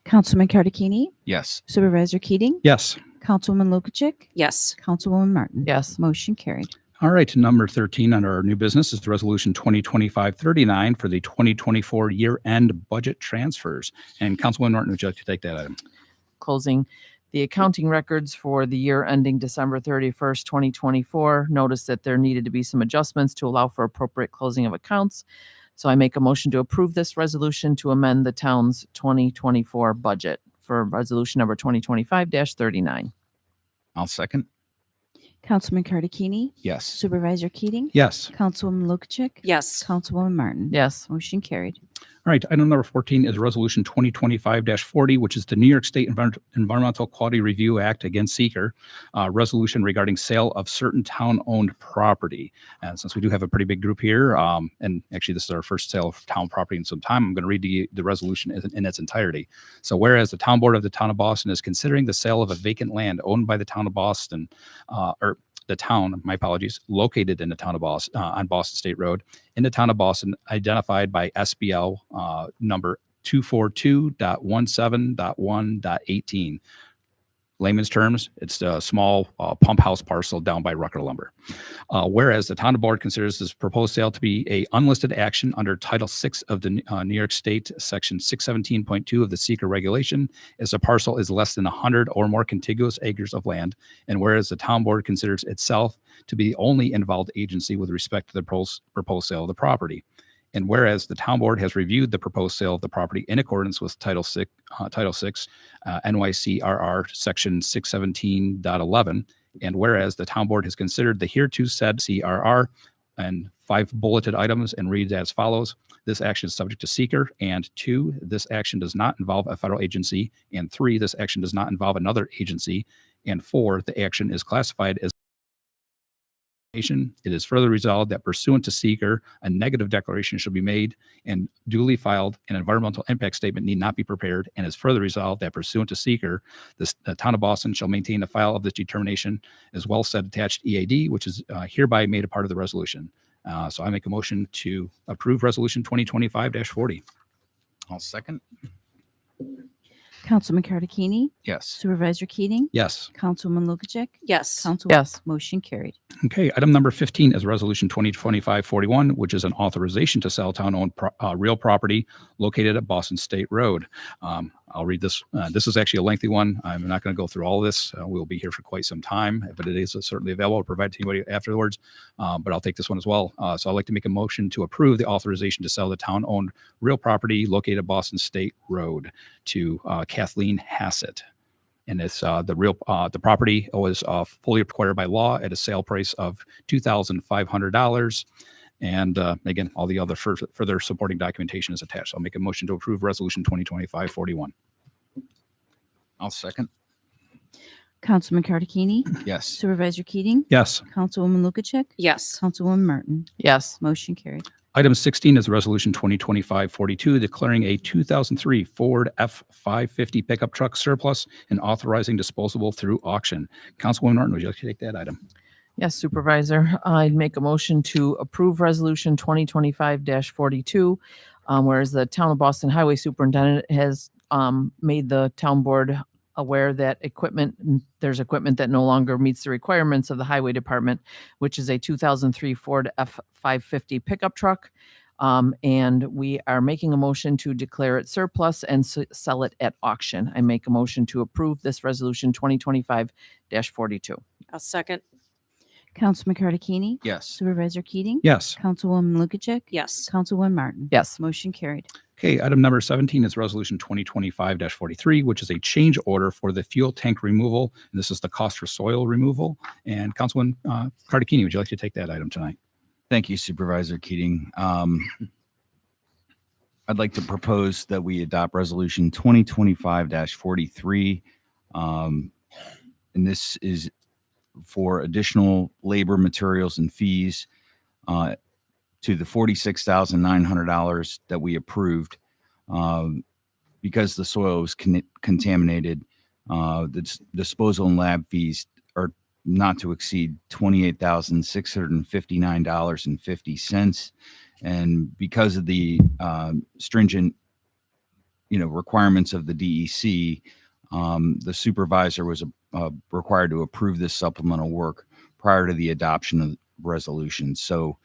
Councilman Cartagena, Yes. Supervisor Keating, Yes. Councilwoman Lukashek, Yes. Councilwoman Martin. Yes. Motion carried. All right, number 13 under our new business is the Resolution 2025-39 for the 2024 year-end budget transfers. And Councilwoman Martin, would you like to take that item? Closing the accounting records for the year ending December 31st, 2024. Notice that there needed to be some adjustments to allow for appropriate closing of accounts. So I make a motion to approve this resolution to amend the town's 2024 budget for resolution number 2025-39. I'll second. Councilman Cartagena, Yes. Supervisor Keating, Yes. Councilwoman Lukashek, Yes. Councilwoman Martin. Yes. Motion carried. All right, item number 14 is Resolution 2025-40, which is the New York State Environmental Quality Review Act against seeker, resolution regarding sale of certain town-owned property. And since we do have a pretty big group here, and actually this is our first sale of town property in some time, I'm going to read the resolution in its entirety. So whereas the town board of the town of Boston is considering the sale of a vacant land owned by the town of Boston, or the town, my apologies, located in the town of Boston, on Boston State Road, in the town of Boston, identified by SBL number 242.17.1.18. Layman's terms, it's a small pump house parcel down by Rucker Lumber. Whereas the town board considers this proposed sale to be a unlisted action under Title VI of the New York State Section 617.2 of the seeker regulation, as the parcel is less than 100 or more contiguous acres of land, and whereas the town board considers itself to be the only involved agency with respect to the proposed sale of the property. And whereas the town board has reviewed the proposed sale of the property in accordance with Title VI, NYCRR Section 617.11, and whereas the town board has considered the hereto said CRR and 5 bulleted items and reads as follows: this action is subject to seeker, and 2, this action does not involve a federal agency, and 3, this action does not involve another agency, and 4, the action is classified as it is further resolved that pursuant to seeker, a negative declaration shall be made and duly filed. An environmental impact statement need not be prepared, and is further resolved that pursuant to seeker, the town of Boston shall maintain a file of this determination as well said attached EAD, which is hereby made a part of the resolution. So I make a motion to approve resolution 2025-40. I'll second. Councilman Cartagena, Yes. Supervisor Keating, Yes. Councilwoman Lukashek, Yes. Councilwoman. Yes. Motion carried. Okay, item number 15 is resolution 2025-41, which is an authorization to sell town-owned real property located at Boston State Road. I'll read this. This is actually a lengthy one. I'm not going to go through all of this. We'll be here for quite some time, but it is certainly available to provide to anybody afterwards. But I'll take this one as well. So I'd like to make a motion to approve the authorization to sell the town-owned real property located at Boston State Road to Kathleen Hassett. And it's the property was fully acquired by law at a sale price of $2,500. And again, all the other further supporting documentation is attached. So I'll make a motion to approve resolution 2025-41. I'll second. Councilman Cartagena, Yes. Supervisor Keating, Yes. Councilwoman Lukashek, Yes. Councilwoman Martin. Yes. Motion carried. Item 16 is resolution 2025-42, declaring a 2003 Ford F-550 pickup truck surplus and authorizing disposable through auction. Councilwoman Martin, would you like to take that item? Yes, Supervisor. I'd make a motion to approve Resolution 2025-42, whereas the Town of Boston Highway Superintendent has made the town board aware that there's equipment that no longer meets the requirements of the Highway Department, which is a 2003 Ford F-550 pickup truck. And we are making a motion to declare it surplus and sell it at auction. I make a motion to approve this resolution 2025-42. I'll second. Councilman Cartagena? Yes. Supervisor Keating? Yes. Councilwoman Lukacek? Yes. Councilwoman Martin? Yes. Motion carried. Okay, item number 17 is resolution 2025-43, which is a change order for the fuel tank removal. And this is the cost for soil removal. And Councilman Cartagena, would you like to take that item tonight? Thank you, Supervisor Keating. I'd like to propose that we adopt resolution 2025-43. And this is for additional labor, materials, and fees to the $46,900 that we approved because the soil was contaminated. The disposal and lab fees are not to exceed $28,659.50. And because of the stringent, requirements of the DEC, the supervisor was required to approve this supplemental work prior to the adoption of the resolution. So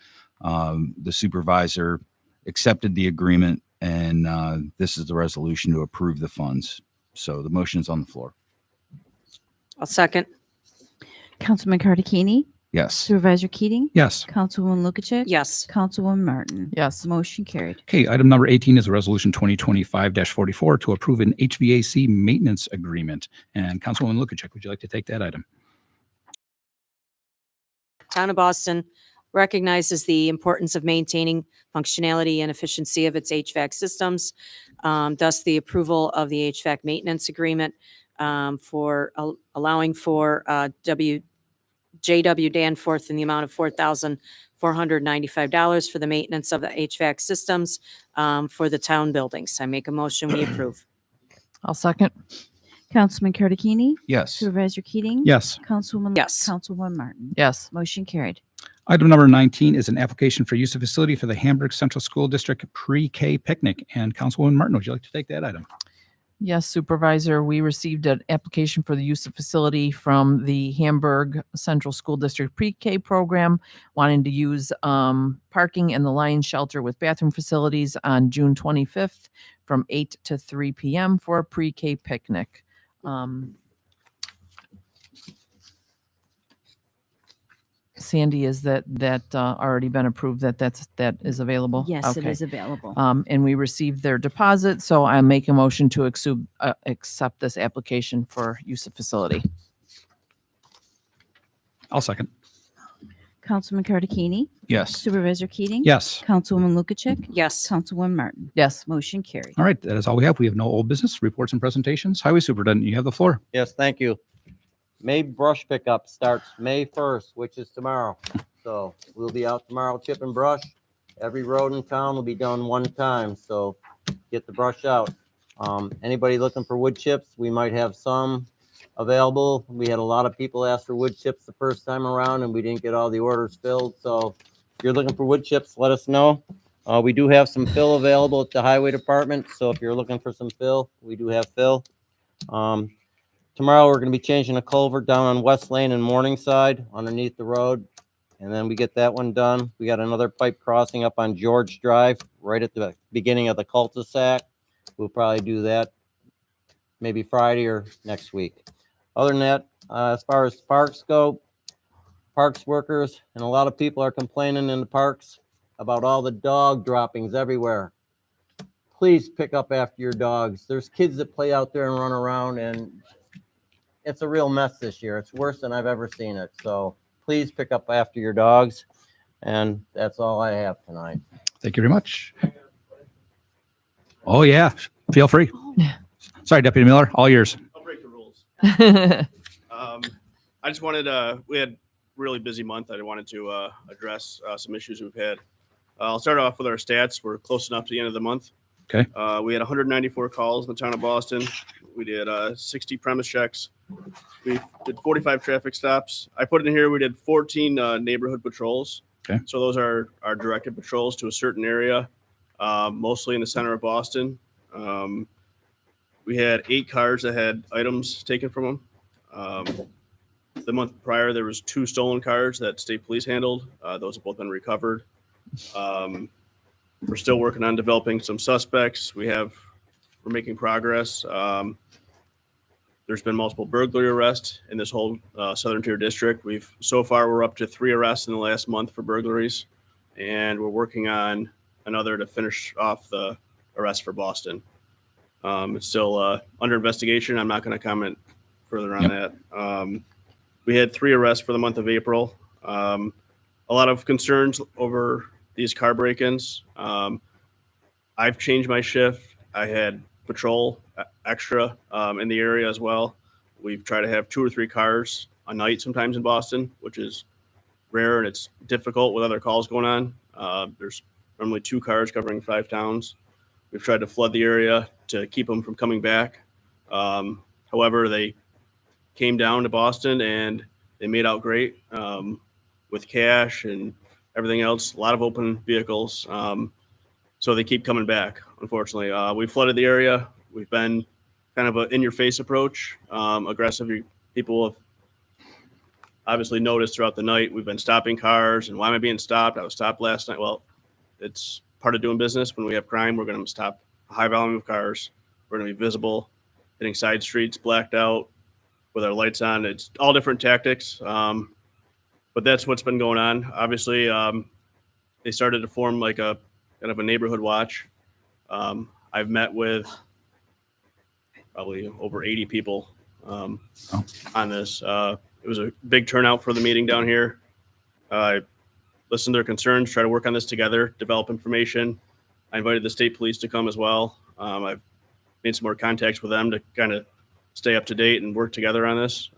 the supervisor accepted the agreement, and this is the resolution to approve the funds. So the motion is on the floor. I'll second. Councilman Cartagena? Yes. Supervisor Keating? Yes. Councilwoman Lukacek? Yes. Councilwoman Martin? Yes. Motion carried. Okay, item number 18 is resolution 2025-44 to approve an HVAC maintenance agreement. And Councilwoman Lukacek, would you like to take that item? Town of Boston recognizes the importance of maintaining functionality and efficiency of its HVAC systems. Thus, the approval of the HVAC maintenance agreement for allowing for JW Danforth in the amount of $4,495 for the maintenance of the HVAC systems for the town buildings. I make a motion, we approve. I'll second. Councilman Cartagena? Yes. Supervisor Keating? Yes. Councilwoman? Yes. Councilwoman Martin? Yes. Motion carried. Item number 19 is an application for use of facility for the Hamburg Central School District Pre-K Picnic. And Councilwoman Martin, would you like to take that item? Yes, Supervisor, we received an application for the use of facility from the Hamburg Central School District Pre-K program, wanting to use parking in the Lion Shelter with bathroom facilities on June 25th from 8 to 3 p.m. for a pre-K picnic. Sandy, is that already been approved that is available? Yes, it Okay. is available. And we received their deposit, so I make a motion to accept this application for use of facility. I'll second. Councilman Cartagena? Yes. Supervisor Keating? Yes. Councilwoman Lukacek? Yes. Councilwoman Martin? Yes. Motion carried. All right, that is all we have. We have no old business, reports and presentations. Highway Superintendent, you have the floor. Yes, thank you. May brush pickup starts May 1st, which is tomorrow. So we'll be out tomorrow chipping brush. Every road in town will be done one time, so get the brush out. Anybody looking for wood chips, we might have some available. We had a lot of people ask for wood chips the first time around, and we didn't get all the orders filled. So if you're looking for wood chips, let us know. We do have some fill available at the highway department, so if you're looking for some fill, we do have fill. Tomorrow, we're going to be changing a culvert down on West Lane and Morningside underneath the road. And then we get that one done. We got another pipe crossing up on George Drive, right at the beginning of the cul-de-sac. We'll probably do that maybe Friday or next week. Other than that, as far as parks go, parks workers and a lot of people are complaining in the parks about all the dog droppings everywhere. Please pick up after your dogs. There's kids that play out there and run around, and it's a real mess this year. It's worse than I've ever seen it. So please pick up after your dogs. And that's all I have tonight. Thank you very much. Oh, yeah, feel free. Sorry, Deputy Miller, all yours. I'll break the rules. I just wanted, we had a really busy month. I wanted to address some issues we've had. I'll start off with our stats. We're close enough to the end of the month. Okay. We had 194 calls in the town of Boston. We did 60 premise checks. We did 45 traffic stops. I put in here, we did 14 neighborhood patrols. Okay. So those are directed patrols to a certain area, mostly in the center of Boston. We had 8 cars that had items taken from them. The month prior, there was 2 stolen cars that state police handled. Those have both been recovered. We're still working on developing some suspects. We're making progress. There's been multiple burglary arrests in this whole Southern Tier district. So far we're up to 3 arrests in the last month for burglaries, and we're working on another to finish off the arrest for Boston. It's still under investigation. I'm not going to comment further on that. We had 3 arrests for the month of April. A lot of concerns over these car break-ins. I've changed my shift. I had patrol extra in the area as well. We've tried to have 2 or 3 cars a night sometimes in Boston, which is rare, and it's difficult with other calls going on. There's normally 2 cars covering 5 towns. We've tried to flood the area to keep them from coming back. However, they came down to Boston and they made out great with cash and everything else, a lot of open vehicles. So they keep coming back, unfortunately. We flooded the area. We've been kind of an in-your-face approach, aggressive. People have obviously noticed throughout the night. We've been stopping cars. And why am I being stopped? I was stopped last night. Well, it's part of doing business. When we have crime, we're going to stop a high volume of cars. We're going to be visible, hitting side streets, blacked out, with our lights on. It's all different tactics. But that's what's been going on. Obviously, they started to form like a kind of a neighborhood watch. I've met with probably over 80 people on this. It was a big turnout for the meeting down here. I listened to their concerns, try to work on this together, develop information. I invited the state police to come as well. I've made some more contacts with them to kind of stay up to date and work together on this,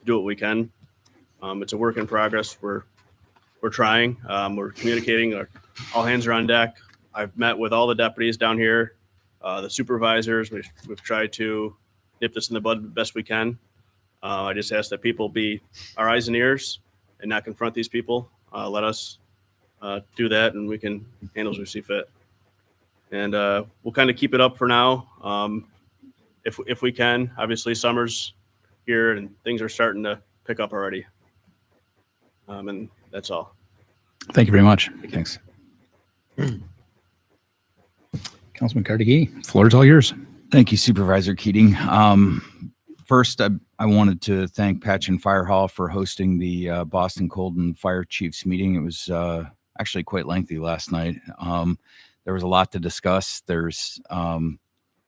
do what we can. It's a work in progress. We're trying. We're communicating. All hands are on deck. I've met with all the deputies down here, the supervisors. We've tried to nip this in the bud the best we can. I just ask that people be our eyes and ears and not confront these people. Let us do that, and we can handle as we see fit. And we'll kind of keep it up for now, if we can. Obviously, summer's here, and things are starting to pick up already. And that's all. Thank you very much. Thanks. Councilman Carnegie, floor is all yours. Thank you, Supervisor Keating. First, I wanted to thank Patchen Fire Hall for hosting the Boston Colden Fire Chiefs meeting. It was actually quite lengthy last night. There was a lot to discuss. There's, on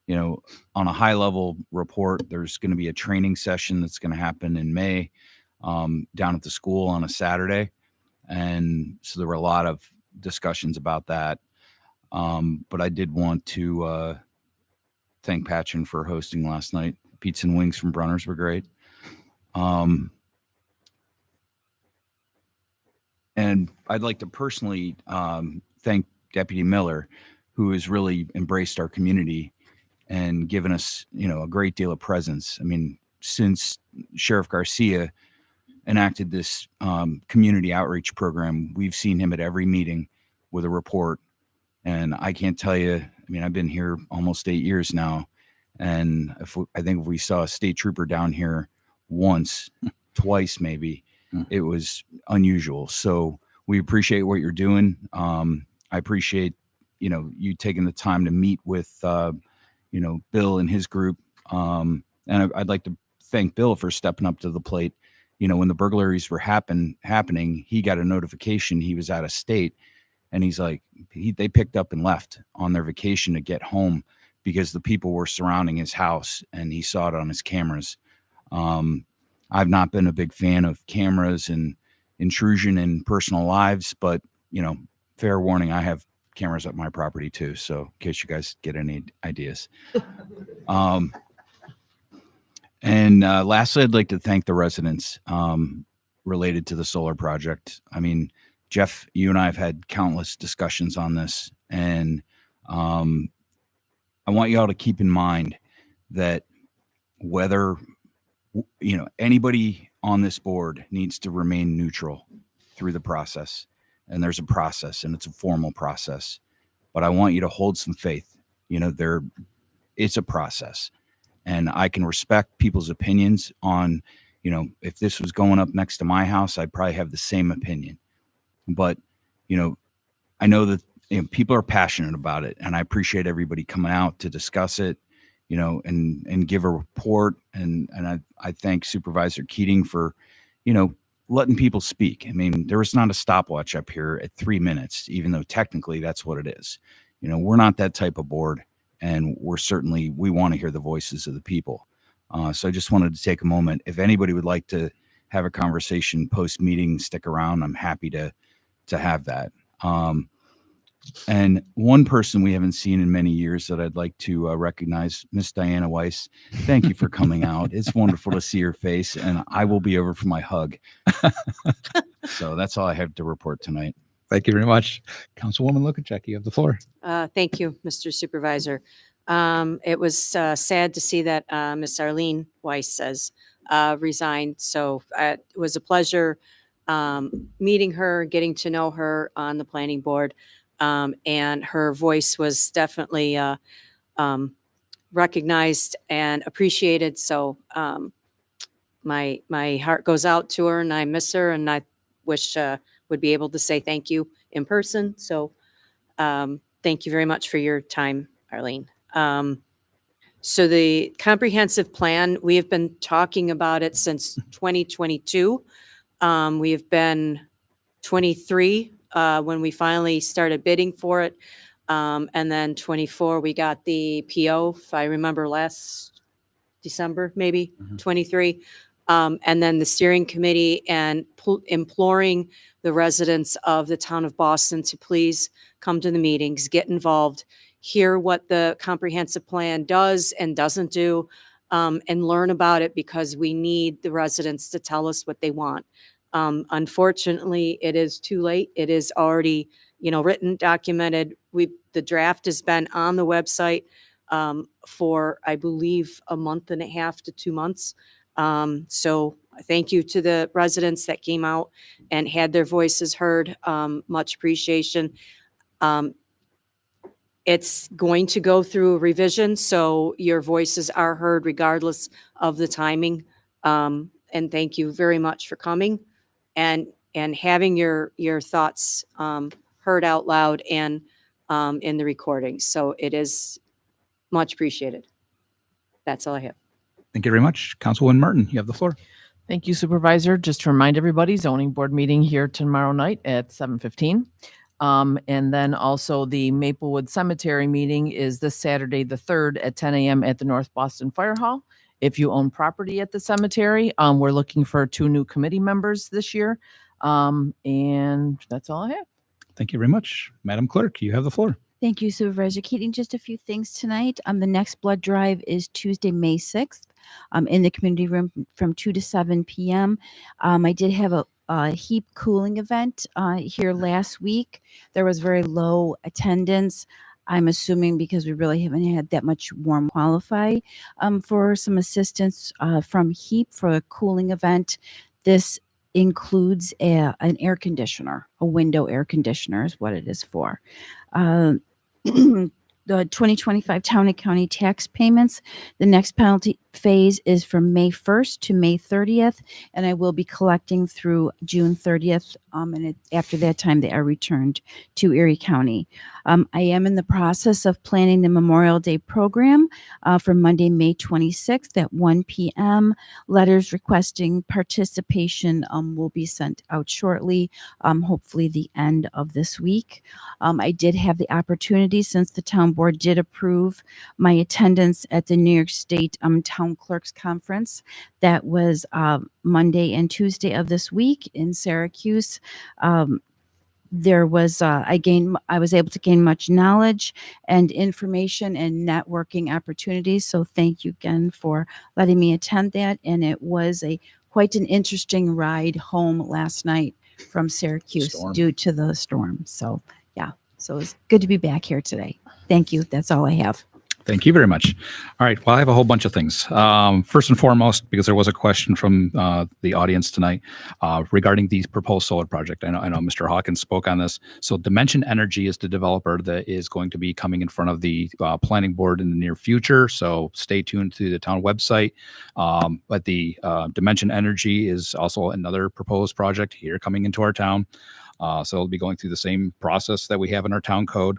a high level report, there's going to be a training session that's going to happen in May down at the school on a Saturday. And so there were a lot of discussions about that. But I did want to thank Patchen for hosting last night. Pizza and wings from Brunner's were great. And I'd like to personally thank Deputy Miller, who has really embraced our community and given us, a great deal of presence. I mean, since Sheriff Garcia enacted this community outreach program, we've seen him at every meeting with a report. And I can't tell you, I've been here almost 8 years now. And I think if we saw a state trooper down here once, twice, maybe, it was unusual. So we appreciate what you're doing. I appreciate, you taking the time to meet with, Bill and his group. And I'd like to thank Bill for stepping up to the plate. When the burglaries were happening, he got a notification he was out of state. And he's like, they picked up and left on their vacation to get home because the people were surrounding his house, and he saw it on his cameras. I've not been a big fan of cameras and intrusion in personal lives, but, fair warning, I have cameras at my property too. So in case you guys get any ideas. And lastly, I'd like to thank the residents related to the solar project. Jeff, you and I have had countless discussions on this, and I want you all to keep in mind that whether, anybody on this board needs to remain neutral through the process. And there's a process, and it's a formal process. But I want you to hold some faith. it's a process, and I can respect people's opinions on, if this was going up next to my house, I'd probably have the same opinion. But, I know that people are passionate about it, and I appreciate everybody coming out to discuss it, and give a report. And I thank Supervisor Keating for, letting people speak. I mean, there is not a stopwatch up here at 3 minutes, even though technically that's what it is. We're not that type of board, and we want to hear the voices of the people. So I just wanted to take a moment. If anybody would like to have a conversation post meeting, stick around. I'm happy to have that. And one person we haven't seen in many years that I'd like to recognize, Miss Diana Weiss. Thank you for coming out. It's wonderful to see your face, and I will be over for my hug. So that's all I have to report tonight. Thank you very much. Councilwoman Lukacek, you have the floor. Thank you, Mr. Supervisor. It was sad to see that Miss Arlene Weiss has resigned. So it was a pleasure meeting her, getting to know her on the planning board. And her voice was definitely recognized and appreciated. So my heart goes out to her, and I miss her, and I wish would be able to say thank you in person. So thank you very much for your time, Arlene. So the comprehensive plan, we have been talking about it since 2022. We have been 23 when we finally started bidding for it. And then 24, we got the PO, if I remember last December, maybe 23. And then the steering committee and imploring the residents of the town of Boston to please come to the meetings, get involved, hear what the comprehensive plan does and doesn't do, and learn about it, because we need the residents to tell us what they want. Unfortunately, it is too late. It is already, written, documented. The draft has been on the website for, I believe, a month and a half to 2 months. So thank you to the residents that came out and had their voices heard. Much appreciation. It's going to go through a revision, so your voices are heard regardless of the timing. And thank you very much for coming and having your thoughts heard out loud and in the recording. So it is much appreciated. That's all I have. Thank you very much. Councilwoman Martin, you have the floor. Thank you, Supervisor. Just to remind everybody, zoning board meeting here tomorrow night at 7:15. And then also the Maplewood Cemetery meeting is this Saturday, the 3rd at 10 a.m. at the North Boston Fire Hall. If you own property at the cemetery, we're looking for 2 new committee members this year. And that's all I have. Thank you very much. Madam Clerk, you have the floor. Thank you, Supervisor Keating. Just a few things tonight. The next blood drive is Tuesday, May 6th, in the community room from 2 to 7 p.m. I did have a heap cooling event here last week. There was very low attendance. I'm assuming because we really haven't had that much warm qualify for some assistance from HEAP for a cooling event. This includes an air conditioner, a window air conditioner is what it is for. The 2025 town and county tax payments, the next penalty phase is from May 1st to May 30th, and I will be collecting through June 30th. And after that time, they are returned to Erie County. I am in the process of planning the Memorial Day program for Monday, May 26th at 1 p.m. Letters requesting participation will be sent out shortly, hopefully the end of this week. I did have the opportunity, since the town board did approve my attendance at the New York State Town Clerks Conference. That was Monday and Tuesday of this week in Syracuse. There was I was able to gain much knowledge and information and networking opportunities. So thank you again for letting me attend that. And it was quite an interesting ride home last night from Syracuse due to the storm. So yeah, so it's good to be back here today. Thank you. That's all I have. Thank you very much. All right. Well, I have a whole bunch of things. First and foremost, because there was a question from the audience tonight regarding the proposed solar project. I know Mr. Hawkins spoke on this. So Dimension Energy is the developer that is going to be coming in front of the planning board in the near future. So stay tuned to the town website. But the Dimension Energy is also another proposed project here coming into our town. So it'll be going through the same process that we have in our town code.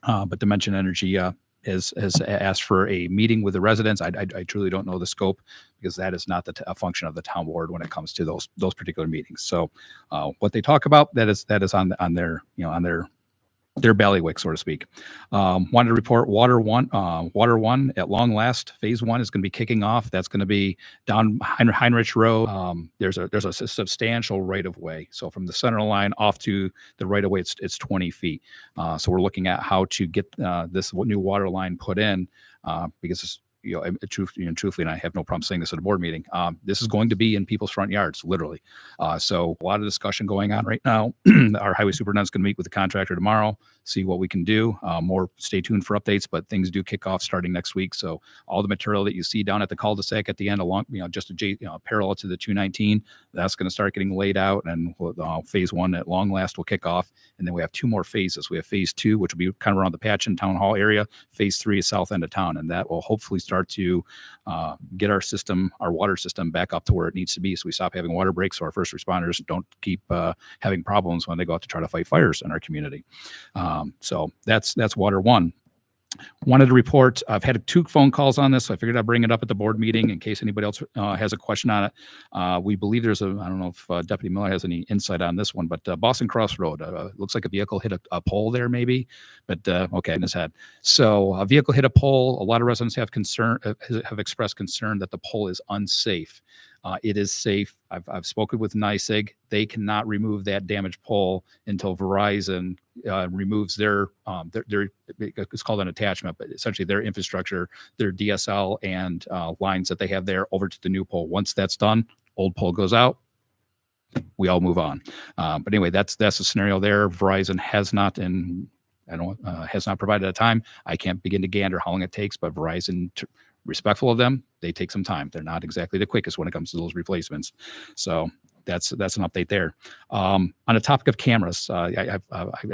But Dimension Energy has asked for a meeting with the residents. I truly don't know the scope because that is not a function of the town board when it comes to those particular meetings. So what they talk about, that is on their, on their bailiwick, so to speak. Wanted to report Water One at long last. Phase 1 is going to be kicking off. That's going to be down Heinrich Road. There's a substantial right of way. So from the center line off to the right of way, it's 20 feet. So we're looking at how to get this new water line put in because truthfully, and I have no problem saying this at a board meeting, this is going to be in people's front yards, literally. So a lot of discussion going on right now. Our highway superintendent's going to meet with the contractor tomorrow, see what we can do. Stay tuned for updates, but things do kick off starting next week. So all the material that you see down at the cul-de-sac at the end, along, just parallel to the 219, that's going to start getting laid out, and phase 1 at long last will kick off. And then we have 2 more phases. We have phase 2, which will be kind of around the Patchen Town Hall area. Phase 3 is south end of town, and that will hopefully start to get our water system back up to where it needs to be, so we stop having water breaks, so our first responders don't keep having problems when they go out to try to fight fires in our community. So that's Water 1. Wanted to report, I've had 2 phone calls on this, so I figured I'd bring it up at the board meeting in case anybody else has a question on it. We believe I don't know if Deputy Miller has any insight on this one, but Boston Cross Road, looks like a vehicle hit a pole there maybe, but okay, in his head. So a vehicle hit a pole. A lot of residents have expressed concern that the pole is unsafe. It is safe. I've spoken with NYSEG. They cannot remove that damaged pole until Verizon removes their it's called an attachment, but essentially their infrastructure, their DSL and lines that they have there over to the new pole. Once that's done, old pole goes out. We all move on. But anyway, that's the scenario there. Verizon has not has not provided a time. I can't begin to gander how long it takes, but Verizon, respectful of them, they take some time. They're not exactly the quickest when it comes to those replacements. So that's an update there. On the topic of cameras, I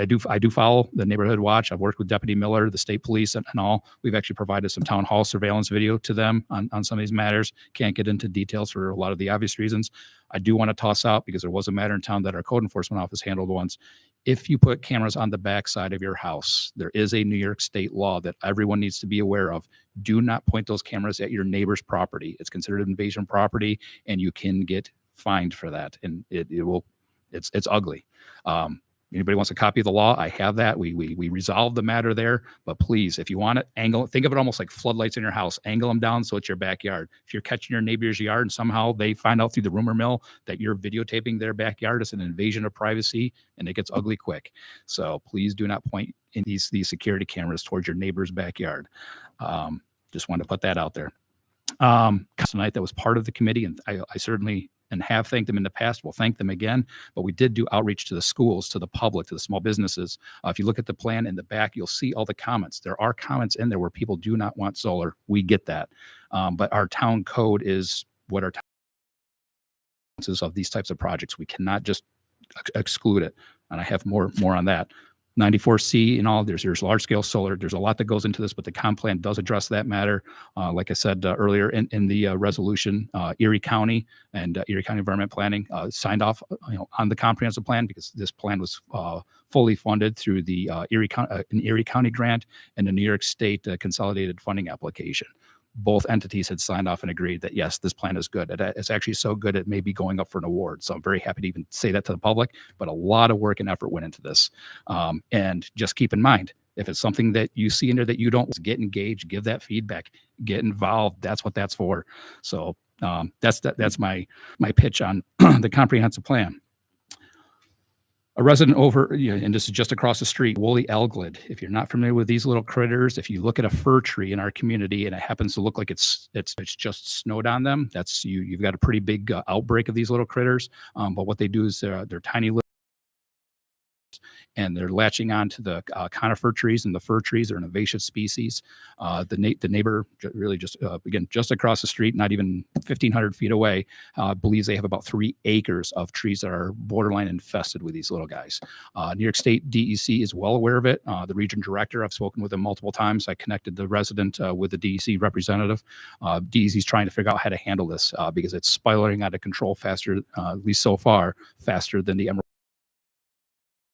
do follow the Neighborhood Watch. I've worked with Deputy Miller, the state police, and all. We've actually provided some town hall surveillance video to them on some of these matters. Can't get into details for a lot of the obvious reasons. I do want to toss out, because there was a matter in town that our code enforcement office handled once. If you put cameras on the back side of your house, there is a New York state law that everyone needs to be aware of. Do not point those cameras at your neighbor's property. It's considered invasion property, and you can get fined for that, and it's ugly. Anybody wants a copy of the law? I have that. We resolved the matter there, but please, if you want it, think of it almost like floodlights in your house. Angle them down so it's your backyard. If you're catching your neighbor's yard and somehow they find out through the rumor mill that you're videotaping their backyard, it's an invasion of privacy, and it gets ugly quick. So please do not point in these security cameras towards your neighbor's backyard. Just wanted to put that out there. Tonight, that was part of the committee, and I certainly and have thanked them in the past. We'll thank them again, but we did do outreach to the schools, to the public, to the small businesses. If you look at the plan in the back, you'll see all the comments. There are comments in there where people do not want solar. We get that. But our town code is what our town is of these types of projects. We cannot just exclude it. And I have more on that. 94C and all, there's large scale solar. There's a lot that goes into this, but the comp plan does address that matter. Like I said earlier in the resolution, Erie County and Erie County Environment Planning signed off on the comprehensive plan, because this plan was fully funded through the Erie County grant and the New York State consolidated funding application. Both entities had signed off and agreed that, yes, this plan is good. It's actually so good it may be going up for an award. So I'm very happy to even say that to the public, but a lot of work and effort went into this. And just keep in mind, if it's something that you see in there that you don't, get engaged, give that feedback, get involved. That's what that's for. So that's my pitch on the comprehensive plan. A resident over, and this is just across the street, woolly elglid. If you're not familiar with these little critters, if you look at a fir tree in our community and it happens to look like it's just snowed on them, that's you've got a pretty big outbreak of these little critters. But what they do is they're tiny little, and they're latching on to the conifer trees and the fir trees. They're an invasive species. The neighbor really just, again, just across the street, not even 1,500 feet away, believes they have about 3 acres of trees that are borderline infested with these little guys. New York State DEC is well aware of it. The region director, I've spoken with him multiple times. I connected the resident with the DEC representative. DEC is trying to figure out how to handle this because it's spiraling out of control faster, at least so far, faster than the Emerald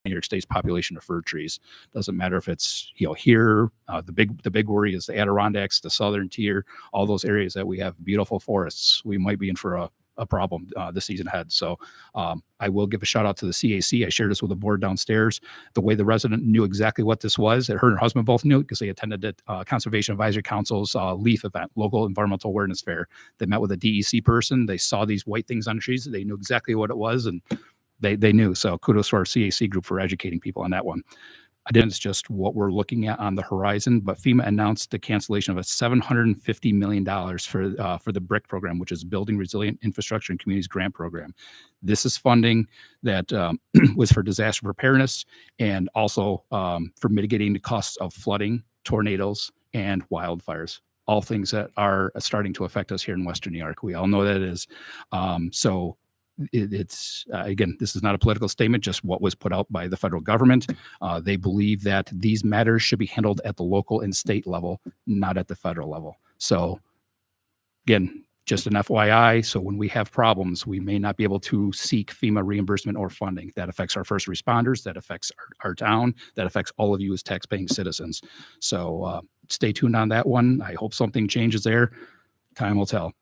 New York State's population of fir trees. Doesn't matter if it's here. The big worry is the Adirondacks, the southern tier, all those areas that we have beautiful forests. We might be in for a problem this season ahead. So I will give a shout out to the CAC. I shared this with the board downstairs. The way the resident knew exactly what this was, her and her husband both knew it because they attended the Conservation Advisory Council's LEAF event, Local Environmental Awareness Fair. They met with a DEC person. They saw these white things on trees. They knew exactly what it was, and they knew. So kudos to our CAC group for educating people on that one. Again, it's just what we're looking at on the horizon, but FEMA announced the cancellation of a $750 million for the BRIC program, which is Building Resilient Infrastructure and Communities Grant Program. This is funding that was for disaster preparedness and also for mitigating the costs of flooding, tornadoes, and wildfires. All things that are starting to affect us here in Western New York. We all know that it is. So it's again, this is not a political statement, just what was put out by the federal government. They believe that these matters should be handled at the local and state level, not at the federal level. So again, just an FYI. So when we have problems, we may not be able to seek FEMA reimbursement or funding. That affects our first responders, that affects our town, that affects all of you as tax-paying citizens. So stay tuned on that one. I hope something changes there. Time will tell.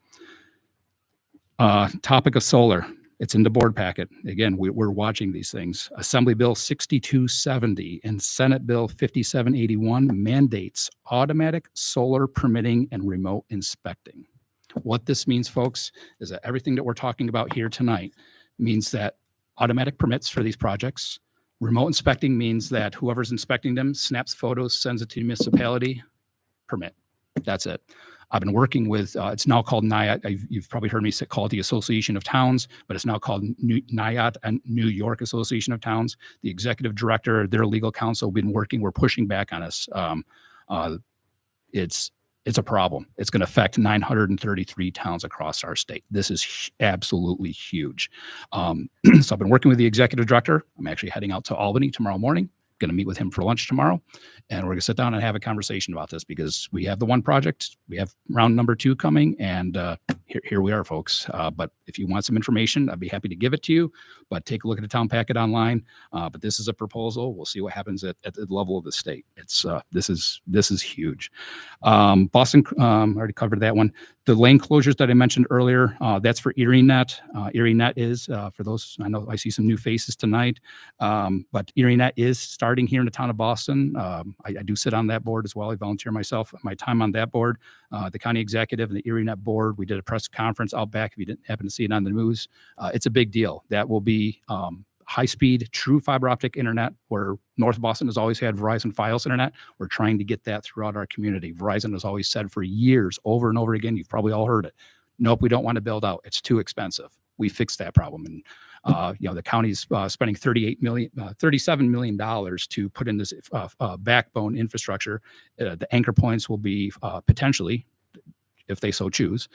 Topic of solar. It's in the board packet. Again, we're watching these things. Assembly Bill 6270 and Senate Bill 5781 mandates automatic solar permitting and remote inspecting. What this means, folks, is that everything that we're talking about here tonight means that automatic permits for these projects. Remote inspecting means that whoever's inspecting them snaps photos, sends it to the municipality, permit. That's it. I've been working with, it's now called NIAT. You've probably heard me call it the Association of Towns, but it's now called NIAT and New York Association of Towns. The executive director, their legal counsel, been working, we're pushing back on us. It's a problem. It's going to affect 933 towns across our state. This is absolutely huge. So I've been working with the executive director. I'm actually heading out to Albany tomorrow morning. Going to meet with him for lunch tomorrow, and we're going to sit down and have a conversation about this because we have the one project, we have round number 2 coming, and here we are, folks. But if you want some information, I'd be happy to give it to you, but take a look at the town packet online. But this is a proposal. We'll see what happens at the level of the state. It's this is huge. Boston, already covered that one. The lane closures that I mentioned earlier, that's for ErieNet. ErieNet is, for those, I know I see some new faces tonight, but ErieNet is starting here in the town of Boston. I do sit on that board as well. I volunteer my time on that board. The county executive and the ErieNet board, we did a press conference out back if you didn't happen to see it on the news. It's a big deal. That will be high-speed, true fiber optic internet, where North Boston has always had Verizon Fios internet. We're trying to get that throughout our community. Verizon has always said for years, over and over again, you've probably all heard it, nope, we don't want to build out. It's too expensive. We fixed that problem. And the county's spending $37 million to put in this backbone infrastructure. The anchor points will be potentially, if they so choose,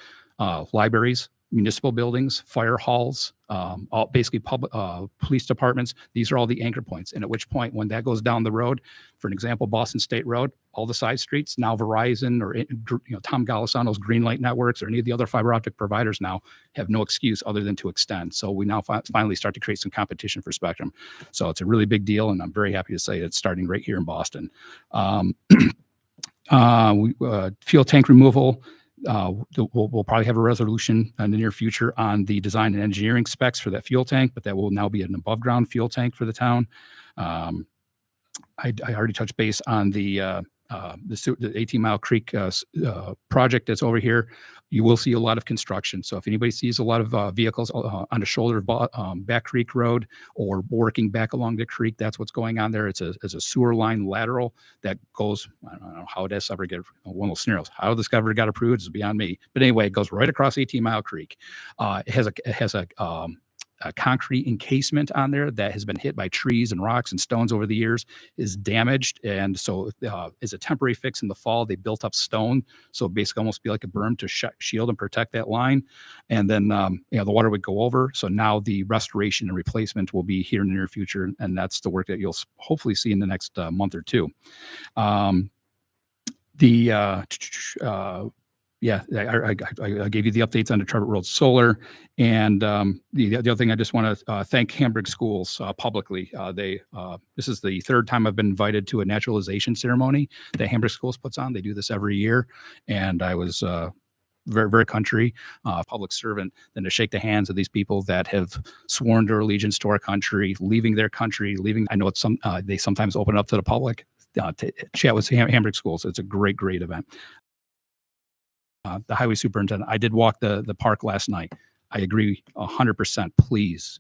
libraries, municipal buildings, fire halls, all basically public police departments. These are all the anchor points. And at which point, when that goes down the road, for an example, Boston State Road, all the side streets, now Verizon or Tom Golisano's Greenlight Networks or any of the other fiber optic providers now have no excuse other than to extend. So we now finally start to create some competition for spectrum. So it's a really big deal, and I'm very happy to say it's starting right here in Boston. Fuel tank removal. We'll probably have a resolution in the near future on the design and engineering specs for that fuel tank, but that will now be an above ground fuel tank for the town. I already touched base on the 18 Mile Creek project that's over here. You will see a lot of construction. So if anybody sees a lot of vehicles on the shoulder of Back Creek Road or working back along the creek, that's what's going on there. It's a sewer line lateral that goes, I don't know how this ever get one of those scenarios. How this ever got approved is beyond me. But anyway, it goes right across 18 Mile Creek. It has a concrete encasement on there that has been hit by trees and rocks and stones over the years is damaged. And so as a temporary fix in the fall, they built up stone. So basically almost be like a berm to shield and protect that line. And then, the water would go over. So now the restoration and replacement will be here in the near future. And that's the work that you'll hopefully see in the next month or two. Yeah, I gave you the updates on the Trevor Road Solar, and the other thing I just want to thank Hamburg Schools publicly. This is the third time I've been invited to a naturalization ceremony that Hamburg Schools puts on. They do this every year, and I was very, very country, public servant, than to shake the hands of these people that have sworn their allegiance to our country, leaving their country, leaving. I know it's they sometimes open up to the public to chat with Hamburg Schools. It's a great, great event. The highway superintendent, I did walk the park last night. I agree 100%. Please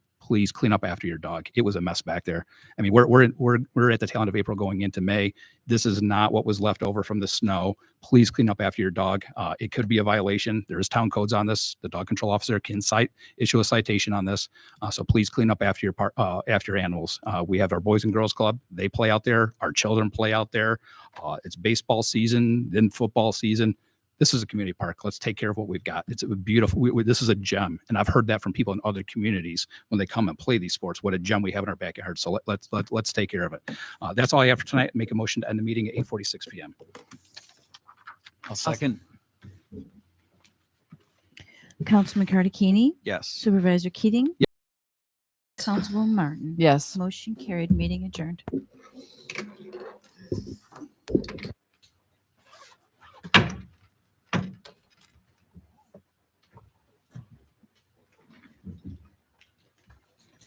clean up after your dog. It was a mess back there. I mean, we're at the tail end of April going into May. This is not what was left over from the snow. Please clean up after your dog. It could be a violation. There's town codes on this. The dog control officer can issue a citation on this. So please clean up after your animals. We have our Boys and Girls Club. They play out there. Our children play out there. It's baseball season, then football season. This is a community park. Let's take care of what we've got. It's a beautiful. This is a gem, and I've heard that from people in other communities when they come and play these sports. What a gem we have in our backyard. So let's take care of it. That's all I have for tonight. Make a motion to end the meeting at 8:46 p.m. I'll second. Councilman Cardicchini, Yes. Supervisor Keating. Councilwoman Martin. Yes. Motion carried, meeting adjourned.